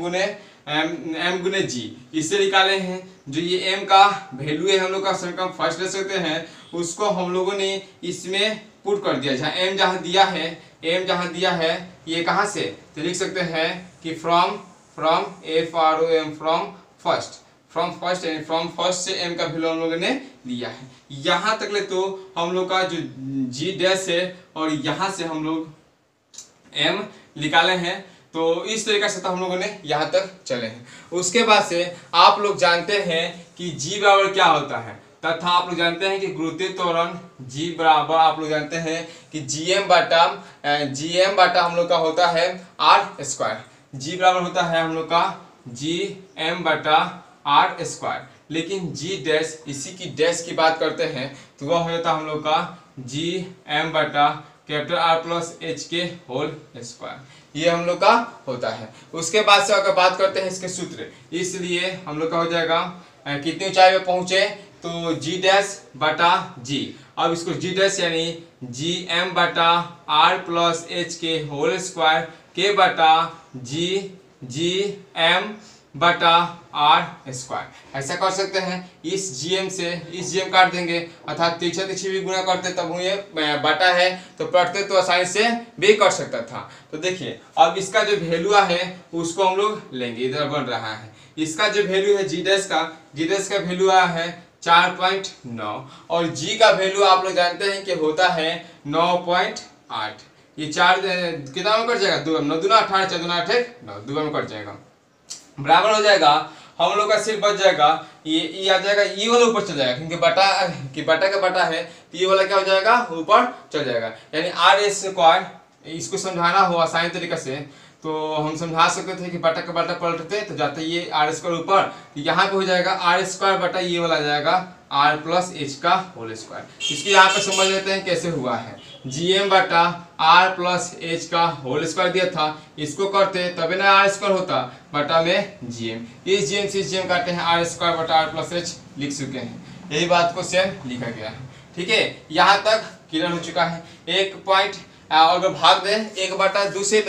गुने g इससे निकाले हैं, जो ये m का वैल्यू है हम लोग का समीकरण फर्स्ट ले सकते हैं, उसको हम लोगों ने इसमें पुट कर दिया। जहाँ m जहाँ दिया है ये कहाँ से, तो लिख सकते हैं कि फ्रॉम फर्स्ट से m का वैल्यू हम लोगों ने लिया है। यहाँ तक ले तो हम लोग का जो g डैश है और यहाँ से हम लोग m निकाले हैं, तो इस तरीके से तो हम लोगों ने यहाँ तक चले हैं। उसके बाद से आप लोग जानते हैं कि g बराबर क्या होता है, तथा आप लोग जानते हैं कि गुरुत्वीय त्वरण g बराबर आप लोग जानते हैं कि gm बटा हम लोग का होता है r स्क्वायर। g बराबर होता है हम लोग का gm बटा r स्क्वायर, लेकिन g डैश इसी की डैश की बात करते हैं तो वह हो जाता है हम लोग का gm बटा कैपिटल R प्लस एच के होल स्क्वायर, ये हम लोग का होता है। उसके बाद से अगर बात करते हैं इसके सूत्र, इसलिए हम लोग का हो जाएगा कितनी ऊंचाई पे पहुंचे तो जी डैश बटा जी। अब इसको जी डैश यानी जी एम बटा आर प्लस एच के होल स्क्वायर के बटा जी एम बटा आर स्क्वायर, ऐसा कर सकते हैं। इस जीएम से इस जीएम काट देंगे, अर्थात तीछा तीछी भी गुना करते तब ये बटा है तो पढ़ते तो आसानी से भी कर सकता था। तो देखिए अब इसका जो वैल्यू है उसको हम लोग लेंगे, इधर बन रहा है। इसका जो वैल्यू है जी डैश का वैल्यू आया है 4.9 और जी का वैल्यू आप लोग जानते हैं कि होता है 9.8। ये 4 कितना में कट जाएगा, 2 9 दूना 18 4 दूना 8 9 2 में कट जाएगा, बराबर हो जाएगा। हम लोग का सिर्फ बच जाएगा ये आ जाएगा, ये वाला ऊपर चल जाएगा क्योंकि बटा का बटा है तो ये वाला क्या हो जाएगा ऊपर चल जाएगा। यानी आर स्क्वायर, इसको समझाना हो आसानी तरीके से तो हम समझा सकते थे कि बटा का बटा पलटते तो जाते ये आर स्क्वायर ऊपर, तो यहाँ पे हो जाएगा आर स्क्वायर बटा ये वाला आ जाएगा आर प्लस एच का होल स्क्वायर। इसको यहाँ पे समझ लेते हैं कैसे हुआ है। जीएम बटा आर प्लस एच का होल स्क्वायर दिया था, इसको करते तभी ना आर स्क्वायर होता बटा में जीएम, इस जीएम से जीएम काटते हैं आर स्क्वायर बटा आर प्लस एच लिख चुके हैं, यही बात को सेम लिखा गया है। ठीक है, यहाँ तक क्लियर हो चुका है। एक पॉइंट और अगर भाग दे 1/2 से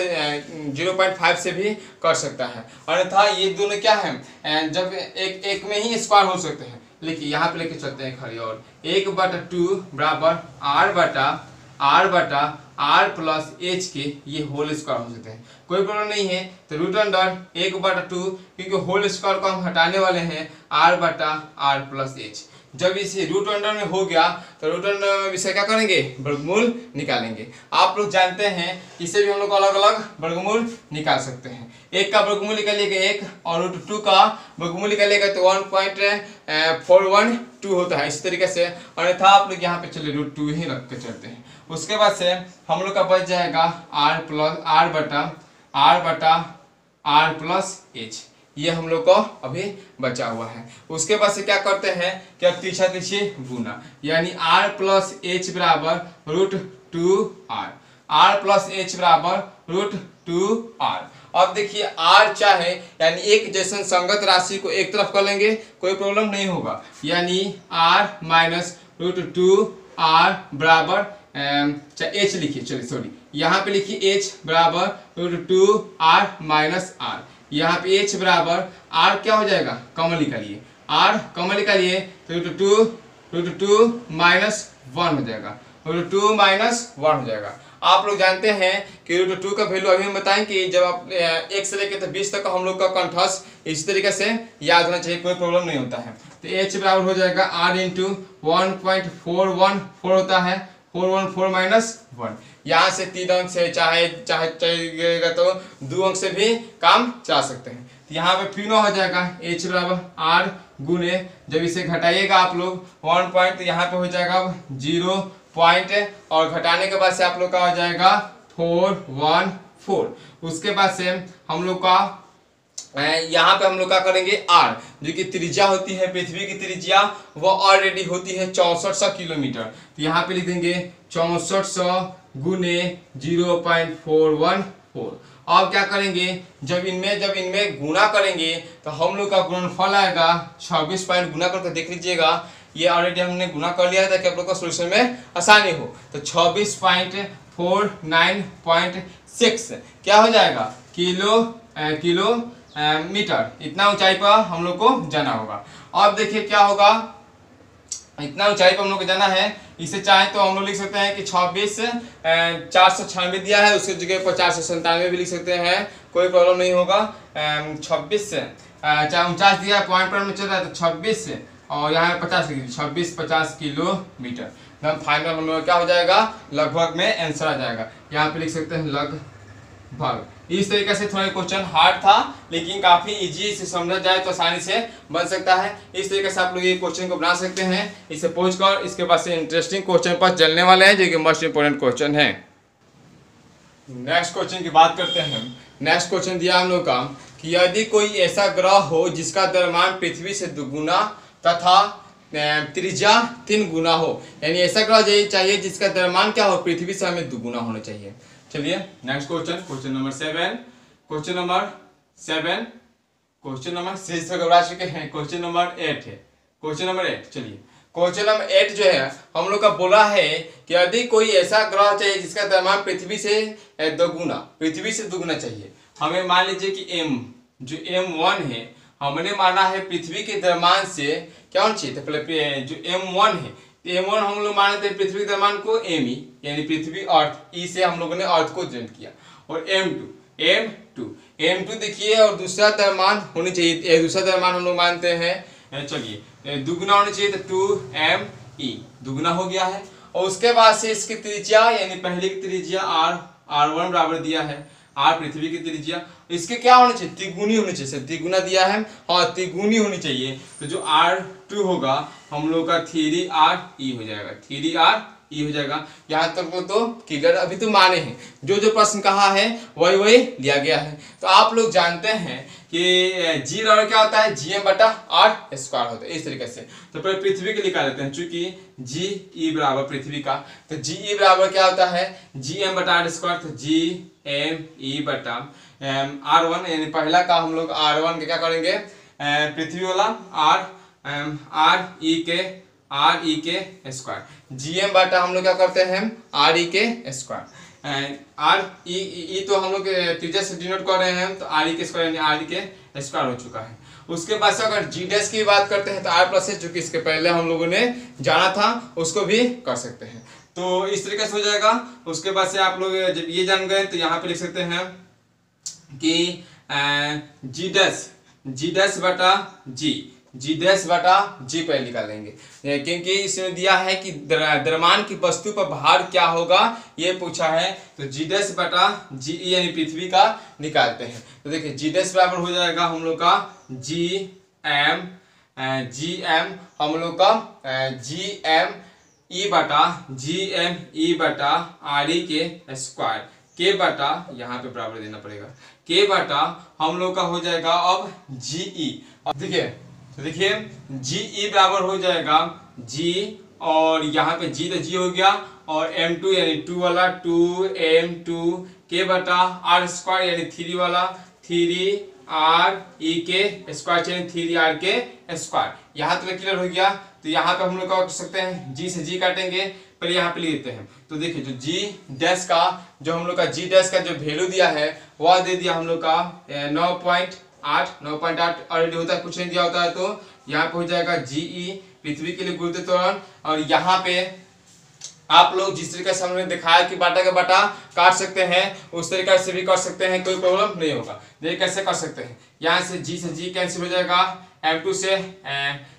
0.5 से भी कर सकता है, अन्यथा ये दोनों क्या है जब एक में ही स्क्वायर हो सकते हैं। लेकिन यहाँ पे लेके चलते हैं खड़ी और 1/2 बराबर आर बटा आर प्लस एच के ये होल स्क्वायर हो सकते हैं, कोई प्रॉब्लम नहीं है। तो रूट अंडर 1/2 क्योंकि होल स्क्वायर को हम हटाने वाले हैं आर बटा आर प्लस एच। जब इसे रूट अंडर में हो गया तो रूट अंडर में इसे क्या करेंगे वर्गमूल निकालेंगे। आप लोग जानते हैं इसे भी हम लोग अलग अलग वर्गमूल निकाल सकते हैं। एक का वर्गमूल निकालिएगा 1 और रूट 2 का वर्गमूल निकालिएगा तो 1.412 होता है। इस तरीके से अन्यथा आप लोग यहाँ पे चलिए रूट 2 ही रख के चलते हैं। उसके बाद से हम लोग का बच जाएगा आर बटा आर प्लस एच, ये हम लोग को अभी बचा हुआ है। उसके बाद से क्या करते हैं कि अब तीछा तीछी गुना, यानी r प्लस एच बराबर रूट 2r प्लस एच बराबर रूट 2r। अब देखिए r चाहे यानी एक जैसे संगत राशि को एक तरफ कर लेंगे कोई प्रॉब्लम नहीं होगा, यानी r माइनस रूट 2r बराबर एच लिखिए, चलिए सॉरी यहाँ पे लिखिए h बराबर रूट 2r माइनस r, यहाँ पे h बराबर r क्या हो जाएगा कॉमन निकालिए, r कॉमन निकालिए तो रूट 2 माइनस 1 हो जाएगा, रूट 2 माइनस 1 हो जाएगा। आप लोग जानते हैं कि रूट 2 का वैल्यू अभी हम बताएं कि जब आप 1 से लेकर 20 तक हम लोग का कंठस्थ इस तरीके से याद होना चाहिए, कोई प्रॉब्लम नहीं होता है। तो h बराबर हो जाएगा r इंटू 1.414 होता है, 414 माइनस 1। यहाँ से 3 अंक से चाहे चाहिएगा तो 2 अंक से भी काम चला सकते हैं। तो यहाँ पे फिर हो जाएगा h बराबर r गुने, जब इसे घटाइएगा आप लोग 1 पॉइंट तो यहाँ पे हो जाएगा 0 पॉइंट और घटाने के बाद से आप लोग का हो जाएगा 414। उसके बाद से हम लोग का यहाँ पे हम लोग क्या करेंगे r जो कि त्रिज्या होती है पृथ्वी की त्रिज्या वो ऑलरेडी होती है 6400 किलोमीटर, तो यहाँ पे लिख देंगे 6400 गुने 0.414। अब क्या करेंगे जब इनमें गुना करेंगे तो हम लोग का गुणनफल आएगा 26 पॉइंट, गुना करके देख लीजिएगा ये ऑलरेडी हमने गुना कर लिया था कि आप लोग का सोल्यूशन में आसानी हो। तो 26.49.6 क्या हो जाएगा किलो मीटर, इतना ऊंचाई पर हम लोग को जाना होगा। अब देखिए क्या होगा, इतना ऊंचाई पर हम लोग को जाना है, इसे चाहे तो हम लोग लिख सकते हैं कि 26,496 दिया है उसकी जगह पर 497 भी लिख सकते हैं, कोई प्रॉब्लम नहीं होगा। 26 चाहे 49 दिया है पॉइंट पर में चल रहा है तो 26 और यहाँ 50 लिख दीजिए 2650 किलोमीटर। फाइनल क्या हो जाएगा लगभग में आंसर आ जाएगा, यहाँ पे लिख सकते हैं लगभग। इस तरीके से थोड़ा क्वेश्चन हार्ड था लेकिन काफी इजी, इसे समझा जाए तो आसानी से बन सकता है। इस तरीके से आप लोग ये क्वेश्चन को बना सकते हैं। इसे पहुंचकर इसके बाद से इंटरेस्टिंग क्वेश्चन पर चलने वाले हैं जो कि मोस्ट इंपोर्टेंट क्वेश्चन है। नेक्स्ट क्वेश्चन की बात करते हैं। नेक्स्ट क्वेश्चन दिया हम लोग का कि यदि कोई ऐसा ग्रह हो जिसका द्रव्यमान पृथ्वी से दुगुना तथा त्रिज्या 3 गुना हो, यानी ऐसा ग्रह चाहिए जिसका द्रव्यमान क्या हो, पृथ्वी से हमें दुगुना होना चाहिए। चलिए next question, question number 7, question number 7, question number 6 तक घबरा चुके हैं। क्वेश्चन नंबर 8 है, क्वेश्चन नंबर 8। चलिए क्वेश्चन नंबर 8 जो है हम लोग का बोला है कि यदि कोई ऐसा ग्रह चाहिए जिसका द्रव्यमान पृथ्वी से दुगुना चाहिए। हमें मान लीजिए कि m जो m1 है हमने माना है पृथ्वी के द्रव्यमान से क्या होना चाहिए, तो पहले जो m1 है, m1 हम लोग मानते हैं पृथ्वी के द्रव्यमान को me यानी पृथ्वी अर्थ, ई से हम लोगों ने अर्थ को जनरेट किया। और m2 देखिए, और दूसरा द्रव्यमान होनी चाहिए, दूसरा द्रव्यमान हम लोग मानते हैं, चलिए दुगुना होना चाहिए, तो 2me दुगुना हो गया है। और उसके बाद से इसकी त्रिज्या यानी पहले की त्रिज्या r1 बराबर दिया है, r पृथ्वी की त्रिज्या, इसके क्या होना चाहिए, त्रिगुणी होनी चाहिए। त्रिगुना दिया है और त्रिगुणी होनी चाहिए, तो जो r2 होगा हम लोग का 3re हो जाएगा, 3re हो जाएगा। यहाँ तक तो क्लियर, अभी तो माने हैं, जो जो प्रश्न कहा है वही वही लिया गया है। तो आप लोग जानते हैं कि जी बराबर क्या होता है, gm बटा r स्क्वायर होता है, इस तरीके से। तो पहले पृथ्वी के निकाल लेते हैं, चूंकि जी बराबर पृथ्वी का, तो जी बराबर क्या होता है, gm बटा r स्क्वायर, तो gm बटा r1 यानी पहला का हम लोग r1 के क्या करेंगे, पृथ्वी वाला r e के स्क्वायर, gm बटा हम लोग क्या करते हैं r e के स्क्वायर, r e तो हम लोग त्रिज्या से डिनोट कर रहे हैं, तो r e के स्क्वायर यानी r e के स्क्वायर हो चुका है। उसके बाद से अगर g डैश की बात करते हैं तो r प्लस है, जो कि इसके पहले हम लोगों ने जाना था, उसको भी कर सकते हैं। तो इस तरीके से हो जाएगा। उसके बाद से आप लोग जब ये जान गए तो यहाँ पे लिख सकते हैं कि जी डैश बटा जी पर निकालेंगे, क्योंकि इसमें दिया है कि द्रव्यमान की वस्तु पर भार क्या होगा ये पूछा है, तो जी डैश बटा जी यानी पृथ्वी का निकालते हैं। तो देखिए जी डैश बराबर हो जाएगा हम लोग का जी एम हम लोग का जी एम ई बटा आर ई के स्क्वायर के बटा, यहाँ पे बराबर देना पड़ेगा, के बटा हम लोग का हो जाएगा अब जीई। अब देखिए जीई बराबर हो जाएगा जी, और यहाँ पे जी तो जी हो गया, और m2 यानी 2 वाला 2m2 के बटा r स्क्वायर यानी 3 वाला 3r e के स्क्वायर यानी 3r के स्क्वायर। यहाँ तक क्लियर हो गया। तो यहाँ पे हम लोग क्या कर सकते हैं, जी से जी काटेंगे, पर यहाँ पे लिख देते हैं। तो देखिए जो जी डैश का जो हम लोग का जी डैश का जो वैल्यू दिया है वह दे दिया हम लोग का 9.8 ऑलरेडी होता है, कुछ नहीं दिया होता है, तो यहाँ पे हो जाएगा जीई पृथ्वी के लिए गुरुत्व त्वरण। और यहाँ पे आप लोग जिस तरीके से हमने दिखाया कि बाटा का बाटा काट सकते हैं उस तरीके से भी कर सकते हैं, कोई प्रॉब्लम नहीं होगा। देखिए कैसे कर सकते हैं, यहाँ से जी कैंसिल हो जाएगा, m2 से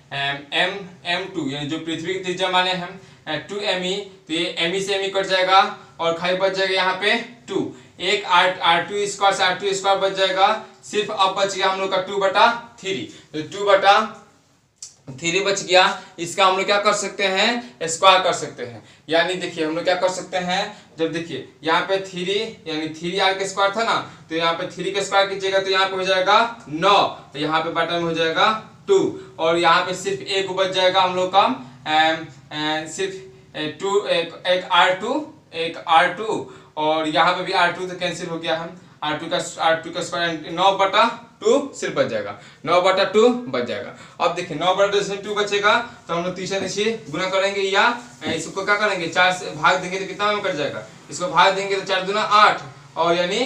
m2 यानी जो पृथ्वी की त्रिज्या माने हम 2me, तो ये me से me कट जाएगा और खाली बच जाएगा यहाँ पे 2, एक r2 स्क्वायर से r2 स्क्वायर बच जाएगा, सिर्फ अब बच गया हम लोग का 2/3, तो 2/3 बच गया। इसका हम लोग क्या कर सकते हैं, स्क्वायर कर सकते हैं। यानी देखिए हम लोग क्या कर सकते हैं, जब देखिए यहाँ पे 3 यानी 3r के स्क्वायर था ना, तो यहाँ पे 3 के स्क्वायर कीजिएगा तो यहाँ पे हो जाएगा 9, तो यहाँ पे बटन में हो जाएगा 2, और यहाँ पे सिर्फ एक बच जाएगा हम लोग का सिर्फ 2, एक r2 और यहाँ पे भी r2 तो कैंसिल हो गया, हम r2 का स्क्वायर 9/2 सिर्फ बच जाएगा, 9/2 बच जाएगा। अब देखिए 9/2 से 2 बचेगा तो हम लोग तीसरे से गुना करेंगे, या इसको क्या करेंगे 4 से भाग देंगे तो कितना में कट जाएगा, इसको भाग देंगे तो 4 दूना 8, और यानी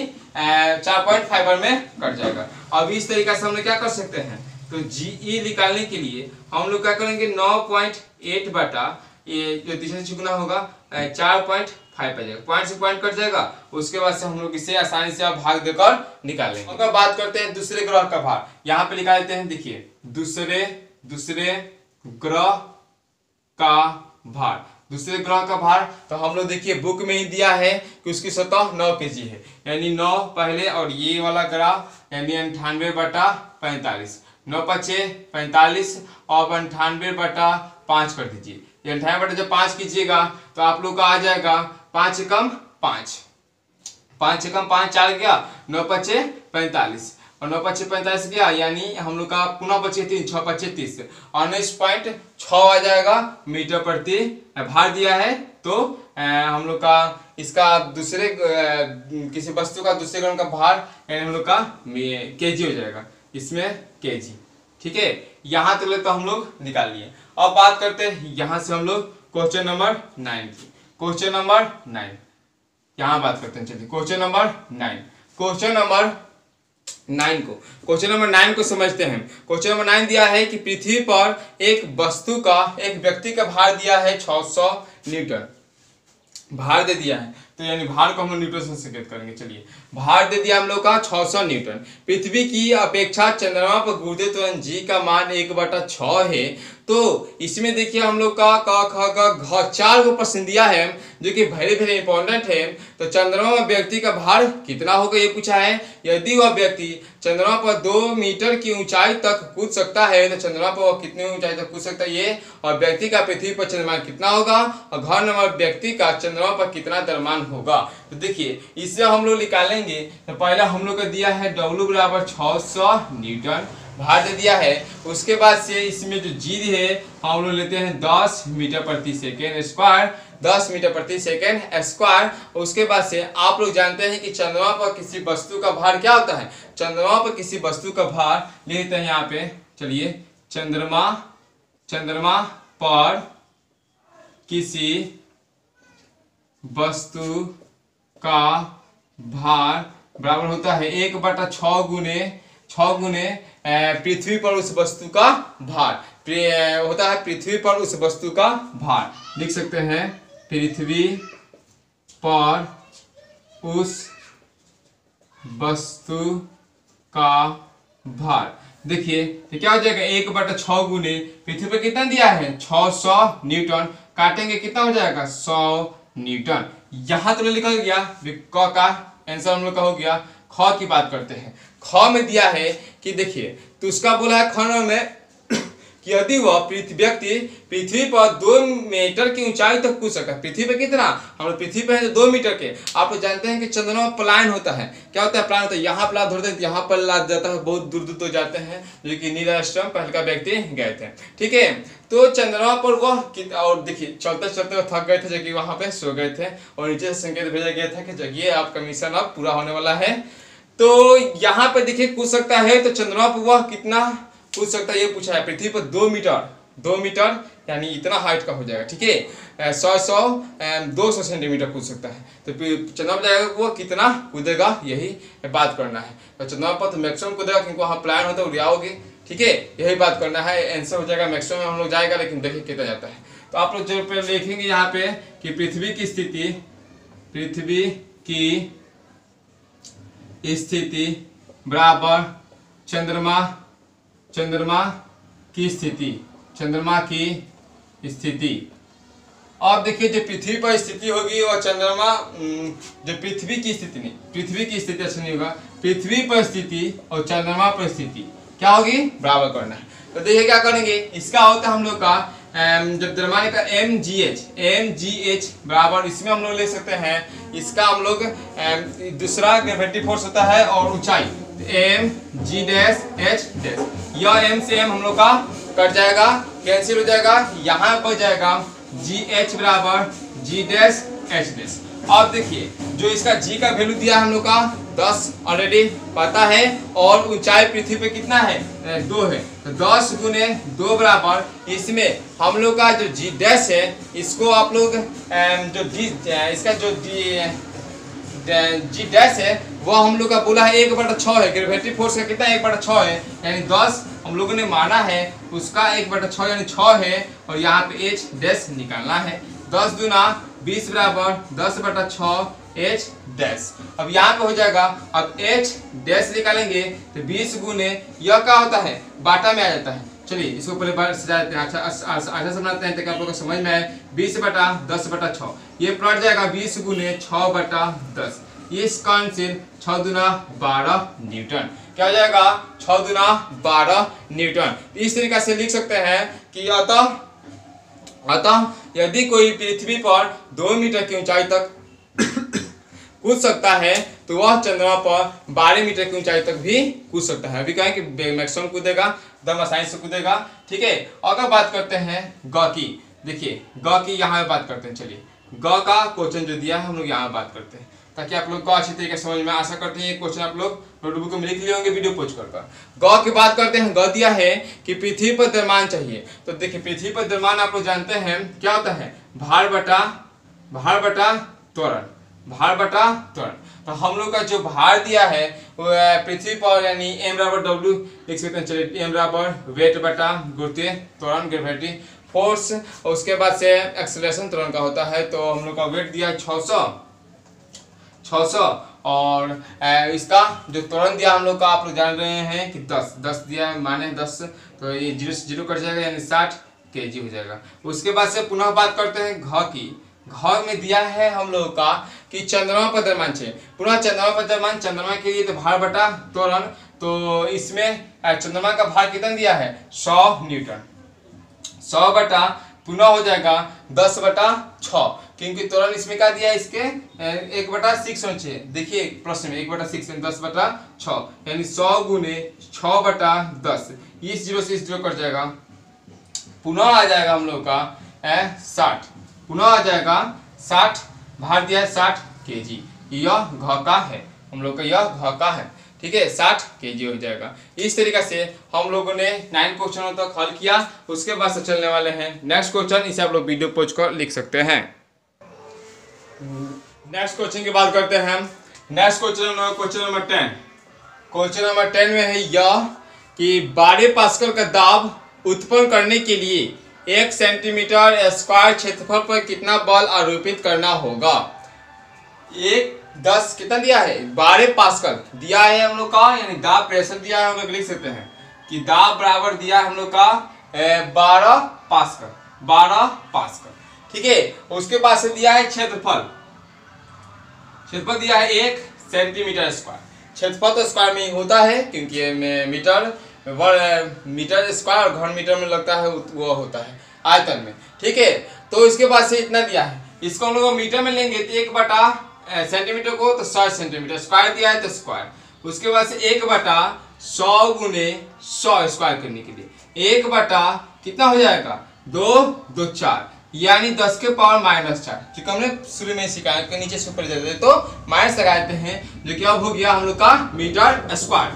4.5 में कट जाएगा। अब इस तरीके से हम लोग क्या कर सकते हैं, तो जीई निकालने के लिए हम लोग क्या करेंगे 9.8 बटा ये जो तीसरे से गुना होगा 4.5 आ जाएगा, पॉइंट से पॉइंट कट जाएगा। उसके बाद से हम लोग इसे आसानी से भाग देकर निकालेंगे। अगर बात करते हैं दूसरे ग्रह का भार, यहाँ पे निकाल लेते हैं। देखिए दूसरे ग्रह का भार, दूसरे ग्रह का भार, तो हम लोग देखिए बुक में ही दिया है कि उसकी सतह 9 kg है, यानी 9 पहले और ये वाला ग्राफ यानी 98/45, 9 पचे 45 और 98/5 कर दीजिए। ये 98/5 कीजिएगा तो आप लोग का आ जाएगा 5 एकम 5, 5 एकम 5 4 गया, 9 पचे 45 और 9 पचे 45 गया, यानी हम लोग का पुनः बचे 3, 6 पचे 30 और 19.6 आ जाएगा मीटर प्रति भार दिया है। तो हम लोग का इसका दूसरे किसी वस्तु का दूसरे ग्रह का भार यानी हम लोग का केजी हो जाएगा, इसमें केजी। ठीक है, यहाँ तक तो हम लोग निकाल लिए। अब बात करते हैं यहाँ से हम लोग क्वेश्चन नंबर 9 की। क्वेश्चन नंबर 9 यहाँ बात करते हैं। चलिए क्वेश्चन नंबर 9, क्वेश्चन नंबर 9 को समझते हैं। क्वेश्चन नंबर 9 दिया है कि पृथ्वी पर एक वस्तु का, एक व्यक्ति का भार दिया है 600 न्यूटन, भार दे दिया है, तो यानी भार को हम लोग न्यूटन से संकेत करेंगे। चलिए भार दे दिया हम लोग का 600 न्यूटन। पृथ्वी की अपेक्षा चंद्रमा पर गुरुत्व त्वरण जी का मान 1/6 है। तो इसमें देखिए हम लोग का क ख ग घ 4 को प्रश्न दिया है जो कि वेरी वेरी इंपॉर्टेंट है। तो चंद्रमा में व्यक्ति का भार कितना होगा ये पूछा है। यदि वह व्यक्ति चंद्रमा पर 2 मीटर की ऊंचाई तक कूद सकता है तो चंद्रमा पर वह कितनी ऊंचाई तक कूद सकता है ये, और व्यक्ति का पृथ्वी पर चंद्रमान कितना होगा, और घ नंबर व्यक्ति का चंद्रमा पर कितना द्रव्यमान होगा। तो देखिए इससे हम लोग निकालेंगे। तो पहला हम लोग का दिया है W बराबर 600 न्यूटन भार दे दिया है। उसके बाद से इसमें जो जी है हम लोग लेते हैं 10 मीटर प्रति सेकेंड स्क्वायर, 10 मीटर प्रति सेकेंड स्क्वायर। उसके बाद से आप लोग जानते हैं कि चंद्रमा पर किसी वस्तु का भार क्या होता है। चंद्रमा पर किसी वस्तु का भार लेते हैं यहाँ पे। चलिए चंद्रमा पर किसी वस्तु का भार बराबर होता है 1/6 गुने पृथ्वी पर उस वस्तु का भार होता है। पृथ्वी पर उस वस्तु का भार लिख सकते हैं, पृथ्वी पर उस वस्तु का भार। देखिए तो क्या हो जाएगा 1/6 गुने पृथ्वी पर कितना दिया है 600 न्यूटन, काटेंगे कितना हो जाएगा 100 न्यूटन। यहां तो लिखा गया क का आंसर हम लोग का हो गया। ख की बात करते हैं। ख में दिया है कि देखिए तो उसका बोला है ख में कि यदि वह व्यक्ति पृथ्वी पर 2 मीटर की ऊंचाई तक कूद सकता है। पृथ्वी पे कितना, हम लोग पृथ्वी पे है 2 मीटर के। आप लोग जानते हैं कि चंद्रमा पलायन होता है। क्या होता है पलायन होता है, यहाँ पलायन होता है, यहाँ पर लाद जाता है, बहुत दूर दूर तो जाते हैं, जो कि नील आर्मस्ट्रांग पहले का व्यक्ति गए थे। ठीक है, तो चंद्रमा पर वह और देखिए चलते चलते वो थक गए थे, जो कि वहां पे सो गए थे और नीचे से संकेत भेजा गया था कि जगिए आपका मिशन अब पूरा होने वाला है। तो यहाँ पे देखिए कूद सकता है, तो चंद्रमा पर वह कितना कूद सकता है ये पूछा है। पृथ्वी पर 2 मीटर यानी इतना हाइट का हो जाएगा। ठीक है, 200 सेंटीमीटर कूद सकता है। तो चंद्रमा पर जाएगा वो कितना कूदेगा यही बात करना है। तो चंद्रमा पर तो मैक्सिमम कूदेगा क्योंकि वहाँ प्लान होता है उड़ाओगे। ठीक है, यही बात करना है, आंसर हो जाएगा मैक्सिमम हम लोग जाएगा, लेकिन देखिए कितना जाता है। तो आप लोग जो पे लिखेंगे यहाँ पे कि पृथ्वी की स्थिति बराबर चंद्रमा की स्थिति। अब देखिए जो पृथ्वी पर स्थिति होगी और चंद्रमा जो पृथ्वी की स्थिति नहीं, पृथ्वी की स्थिति अच्छा नहीं होगा, पृथ्वी पर स्थिति और चंद्रमा पर स्थिति क्या होगी बराबर करना है। तो देखिए क्या करेंगे, इसका होता है हम लोग का जब द्रव्यमान का mgh बराबर, इसमें हम लोग ले सकते हैं इसका हम लोग दूसरा ग्रेविटी फोर्स होता है और ऊंचाई mg'(h'). यह m से m हम लोग का कट जाएगा, कैंसिल हो जाएगा, यहाँ पर जाएगा gh बराबर g'(h'). अब देखिए जो इसका g का वैल्यू दिया है हम लोग का 10 ऑलरेडी पता है, और ऊंचाई पृथ्वी पे कितना है 2 है। तो 10 गुने 2 बराबर इसमें हम लोग का जो g' है इसको आप लोग जो इसका जो g' है वो हम लोग का बोला है 1/6 है। ग्रेविटी फोर्स का कितना 1/6 है, यानी 10 हम लोगों ने माना है उसका 1/6 यानी 6 है, और यहाँ पे h' निकालना है। 10 दूना 20 बराबर 10/6 h'। अब यहाँ पे हो जाएगा, अब h' निकालेंगे तो 20 गुने यह क्या होता है बाटा में आ जाता है चलिए इसको पहले बार सजाते हैं, अच्छा से बनाते हैं ताकि आप लोगों को समझ में आए। 20/10/6 ये पलट जाएगा 20 गुने 6/10। ये कैंसिल 6 दूना 12 न्यूटन। क्या हो जाएगा? 6 दूना 12 न्यूटन। इस तरीके से लिख सकते हैं कि अतः यदि कोई पृथ्वी पर 2 मीटर की ऊंचाई तक कूद सकता है तो वह चंद्रमा पर 12 मीटर की ऊंचाई तक भी कूद सकता है। अभी कहें कि मैक्सिमम कूदेगा, एकदम आसानी से कूदेगा। ठीक है, अगर बात करते हैं ग की, देखिए ग की यहाँ बात करते हैं। चलिए ग का क्वेश्चन जो दिया है हम लोग यहाँ बात करते हैं ताकि आप लोग को अच्छी तरीके से समझ में। आशा करते हैं ये क्वेश्चन आप लोग नोटबुक में लिख लिए होंगे वीडियो पोस्ट कर। ग की बात करते हैं। ग दिया है कि पृथ्वी पर द्रव्यमान चाहिए। तो देखिए पृथ्वी पर द्रव्यमान आप लोग जानते हैं क्या होता है? भार बटा त्वरण। तो हम लोग का जो भार दिया है वो पृथ्वी पर यानी m/w लिख सकते हैं। चलिए m बराबर वेट बटा गुरुत्वीय त्वरण ग्रेविटी फोर्स, और उसके बाद से एक्सेलरेशन त्वरण का होता है। तो हम लोग का वेट दिया है 600 और इसका जो त्वरण दिया हम लोग का आप लोग जान रहे हैं कि 10 दिया है, माने 10, तो ये 0 से 0 कट जाएगा यानी 60 kg हो जाएगा। उसके बाद से पुनः बात करते हैं घ की। घ में दिया है हम लोग का कि चंद्रमा पर द्रव्यमान चाहिए। पुनः चंद्रमा पर द्रव्यमान, चंद्रमा के लिए तो भार बटा त्वरण, तो इसमें चंद्रमा का भार कितना दिया है? 100 न्यूटन। 100 बटा पुनः हो जाएगा 10/6, क्योंकि त्वरण इसमें क्या दिया है? इसके 1/6 होना चाहिए। देखिए प्रश्न में 1/6 10/6 यानी 100 गुने 6/10। इस 0 से इस 0 कट जाएगा, पुनः आ जाएगा हम लोग का 60। पुनः आ जाएगा 60, भार दिया है 60 kg। यह घ का है, हम लोग का यह घ का है। ठीक है, 60 kg हो जाएगा। इस तरीके से हम लोगों ने 9 क्वेश्चनों तक हल किया। उसके बाद से चलने वाले हैं नेक्स्ट क्वेश्चन। इसे आप लोग वीडियो पोस्ट कर लिख सकते हैं। नेक्स्ट क्वेश्चन की बात करते हैं। Next question number 10। Question number 10 में है यह कि 12 पास्कल का दाब उत्पन्न करने के लिए 1 सेंटीमीटर स्क्वायर क्षेत्रफल पर कितना बल आरोपित करना होगा? 10 कितना दिया है? 12 पास्कल दिया है हम लोग का, यानी दाब प्रेशर दिया है। हम लोग लिख सकते हैं कि दाब बराबर दिया है हम लोग का 12 पास्कल। ठीक है, उसके बाद से दिया है क्षेत्रफल दिया है 1 सेंटीमीटर स्क्वायर। क्षेत्रफल तो स्क्वायर में ही होता है क्योंकि मीटर स्क्वायर और घन मीटर में लगता है, वो होता है आयतन में। ठीक है, तो इसके बाद से इतना दिया है, इसको हम लोग मीटर में लेंगे तो 1 सेंटीमीटर को तो 100 सेंटीमीटर, स्क्वायर दिया है तो स्क्वायर। उसके बाद से 1/100 गुने 100 स्क्वायर करने के लिए 1/ कितना हो जाएगा? 2 4 यानी 10 के पावर -4, क्योंकि हमने शुरू में सिखाया कि नीचे से ऊपर जाते तो माइनस लगाते हैं, जो कि अब हो गया हम लोग का मीटर स्क्वायर।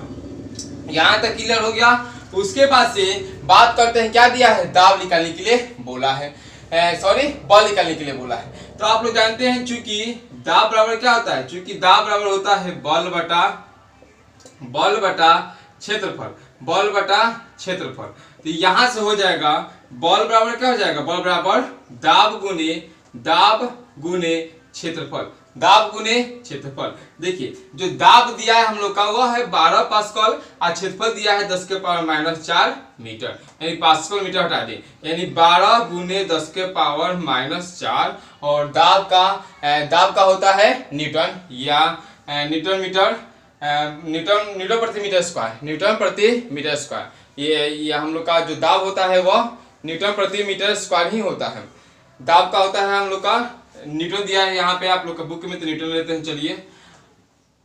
यहाँ तक क्लियर हो गया। उसके बाद से बात करते हैं क्या दिया है? दाब निकालने के लिए बोला है, बल निकालने के लिए बोला है। तो आप लोग जानते हैं चूंकि दाब बराबर क्या होता है? चूंकि दाब बराबर होता है बल बटा क्षेत्रफल। तो यहां से हो जाएगा बल बराबर क्या हो जाएगा? बल बराबर दाब गुने क्षेत्रफल। देखिए जो दाब दिया है हम लोग का वो है 12 पास्कल और क्षेत्रफल दिया है 10 के पावर -4 मीटर, यानी पास्कल मीटर हटा दे, यानी 12 गुने 10 के पावर -4। और दाब का होता है न्यूटन या न्यूटन प्रति मीटर स्क्वायर। ये हम लोग का जो दाब होता है वह न्यूटन प्रति मीटर स्क्वायर ही होता है। दाब का होता है हम लोग का न्यूटन दिया है यहाँ पे, आप लोग का बुक में तो न्यूटन लेते हैं। चलिए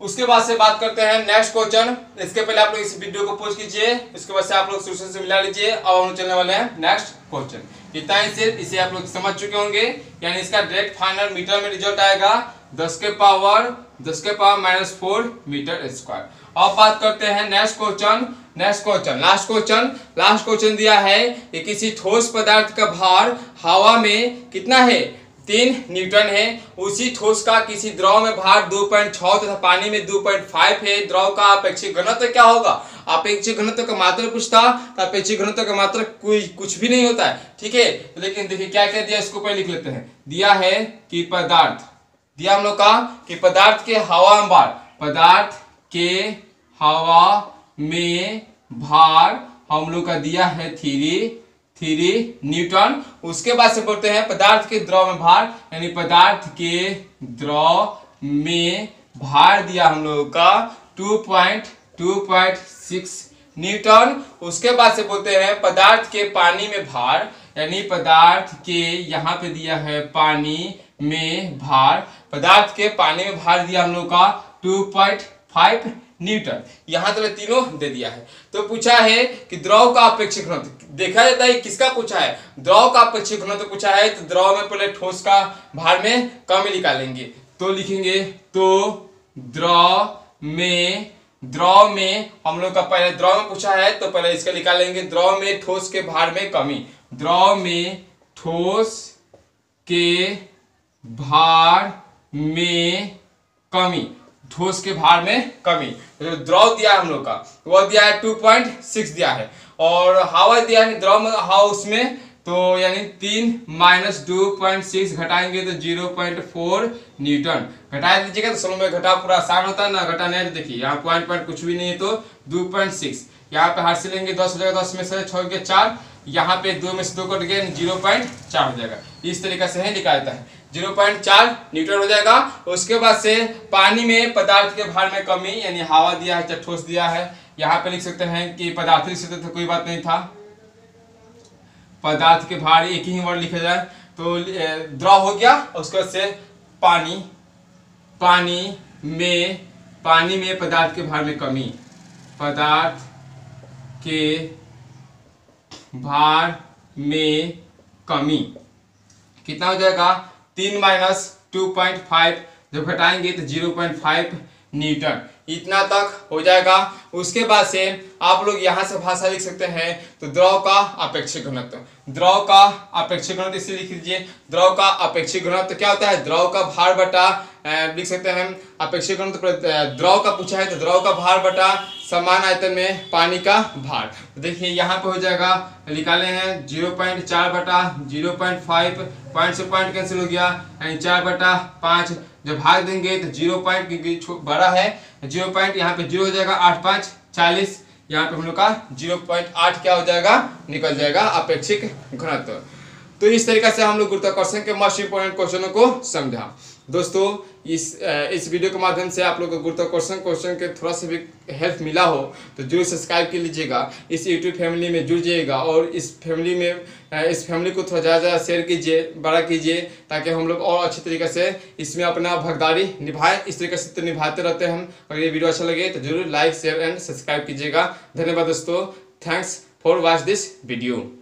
उसके बाद से बात करते हैं नेक्स्ट क्वेश्चन। इसके पहले आप लोग इस वीडियो को पोस्ट कीजिए, इसके बाद से आप लोग सोल्यूशन से मिला लीजिए। अब हम चलने वाले हैं नेक्स्ट क्वेश्चन। इतना ही सिर्फ, इसे आप लोग समझ चुके होंगे, यानी इसका डायरेक्ट फाइनल मीटर में रिजल्ट आएगा 10 के पावर -4 मीटर स्क्वायर। अब बात करते हैं नेक्स्ट क्वेश्चन। लास्ट क्वेश्चन दिया है कि किसी ठोस पदार्थ का भार हवा में कितना है? 3 न्यूटन है। उसी ठोस का किसी द्रव में भार 2.6 तथा पानी में 2.5 है। द्रव का अपेक्षित घनत्व क्या होगा? अपेक्षित घनत्व का मात्रा पूछता तो अपेक्षित घनत्व का मात्रा कुछ भी नहीं होता है। ठीक है, लेकिन देखिए क्या क्या दिया, इसको पहले लिख लेते हैं। दिया है कि दिया हम लोग का कि पदार्थ के हवा में भार हम लोग का दिया है 3 न्यूटन। उसके बाद से बोलते हैं पदार्थ के द्रव में भार, यानी पदार्थ के द्रव में भार दिया हम लोगों का 2.6 न्यूटन। उसके बाद से बोलते हैं पदार्थ के पानी में भार, यानी पदार्थ के यहाँ पे दिया है पानी में भार, पदार्थ के पानी में भार दिया हम लोग का 2.5 न्यूटन। यहाँ तो तीनों दे दिया है। तो पूछा है कि द्रव का अपेक्षित घनत्व, देखा जाता है किसका पूछा है, द्रव का अपेक्षित घनत्व पूछा है। तो द्रव में पहले ठोस का भार में कमी निकालेंगे, तो लिखेंगे तो द्रव में हम लोग का पहले द्रव में पूछा है तो पहले इसका निकालेंगे। द्रव में ठोस के भार में कमी, द्रव में ठोस के भार में कमी, ठोस के भार में कमी। तो द्रव दिया हम लोग का वह दिया है 2.6 दिया है, और हवा दिया है द्रव में हवा उसमें, तो यानी 3 - 2.6 घटाएंगे तो 0.4 न्यूटन। घटा दीजिएगा तो समझ में घटा पूरा आसान होता है ना, घटा नहीं तो देखिए यहाँ पॉइंट कुछ भी नहीं है तो 2.6, यहाँ पे हाथ से लेंगे 10 हो जाएगा, 10 में से 6 के 4, यहाँ पे 2 में से 2 कट गया 0.4 हो जाएगा। इस तरीके से है निकालता है 0.4 न्यूटन हो जाएगा। उसके बाद से पानी में पदार्थ के भार में कमी, यानी हवा दिया है चाहे ठोस दिया है, यहाँ पे लिख सकते हैं कि पदार्थ लिख सकते थे, कोई बात नहीं था, पदार्थ के भार एक ही वर्ड लिखा जाए तो द्रव हो गया। उसके बाद से पानी में पदार्थ के भार में कमी, पदार्थ के भार में कमी कितना हो जाएगा 3 - 2.5, जब घटाएंगे तो 0.5 न्यूटन, इतना तक हो जाएगा। उसके बाद से आप लोग यहाँ से भाषा लिख सकते हैं, तो द्रव का अपेक्षित घनत्व, द्रव का अपेक्षित घनत्व इसे लिख लीजिए। द्रव का अपेक्षित घनत्व क्या होता है, द्रव का भार बटा लिख सकते हैं अपेक्षित घनत्व, द्रव का पूछा है तो द्रव का भार बटा समान आयतन में पानी का भार। तो देखिए यहाँ पे हो जाएगा, निकाले हैं 0.4 बटा 0.5, पॉइंट से पॉइंट कैंसिल हो गया, यानी 4/5, जब भाग देंगे तो 0. बड़ा है 0. यहाँ पे 0 हो जाएगा, 8 - 5 = 40, यहाँ पे हम लोग का 0.8 क्या हो जाएगा निकल जाएगा अपेक्षित घनत्व। तो इस तरीके से हम लोग गुरुत्वाकर्षण के मोस्ट इंपोर्टेंट क्वेश्चनों को समझा। दोस्तों इस वीडियो के माध्यम से आप लोग को गुरुत्वाकर्षण क्वेश्चन के थोड़ा सा भी हेल्प मिला हो तो जरूर सब्सक्राइब कर लीजिएगा, इस यूट्यूब फैमिली में जुड़ जाइएगा, और इस फैमिली को थोड़ा ज़्यादा शेयर कीजिए, बड़ा कीजिए, ताकि हम लोग और अच्छी तरीके से इसमें अपना भागीदारी निभाएं। इस तरीके से तो निभाते रहते हैं हम। अगर ये वीडियो अच्छा लगे तो जरूर लाइक शेयर एंड सब्सक्राइब कीजिएगा। धन्यवाद दोस्तों, thanks for watch this video.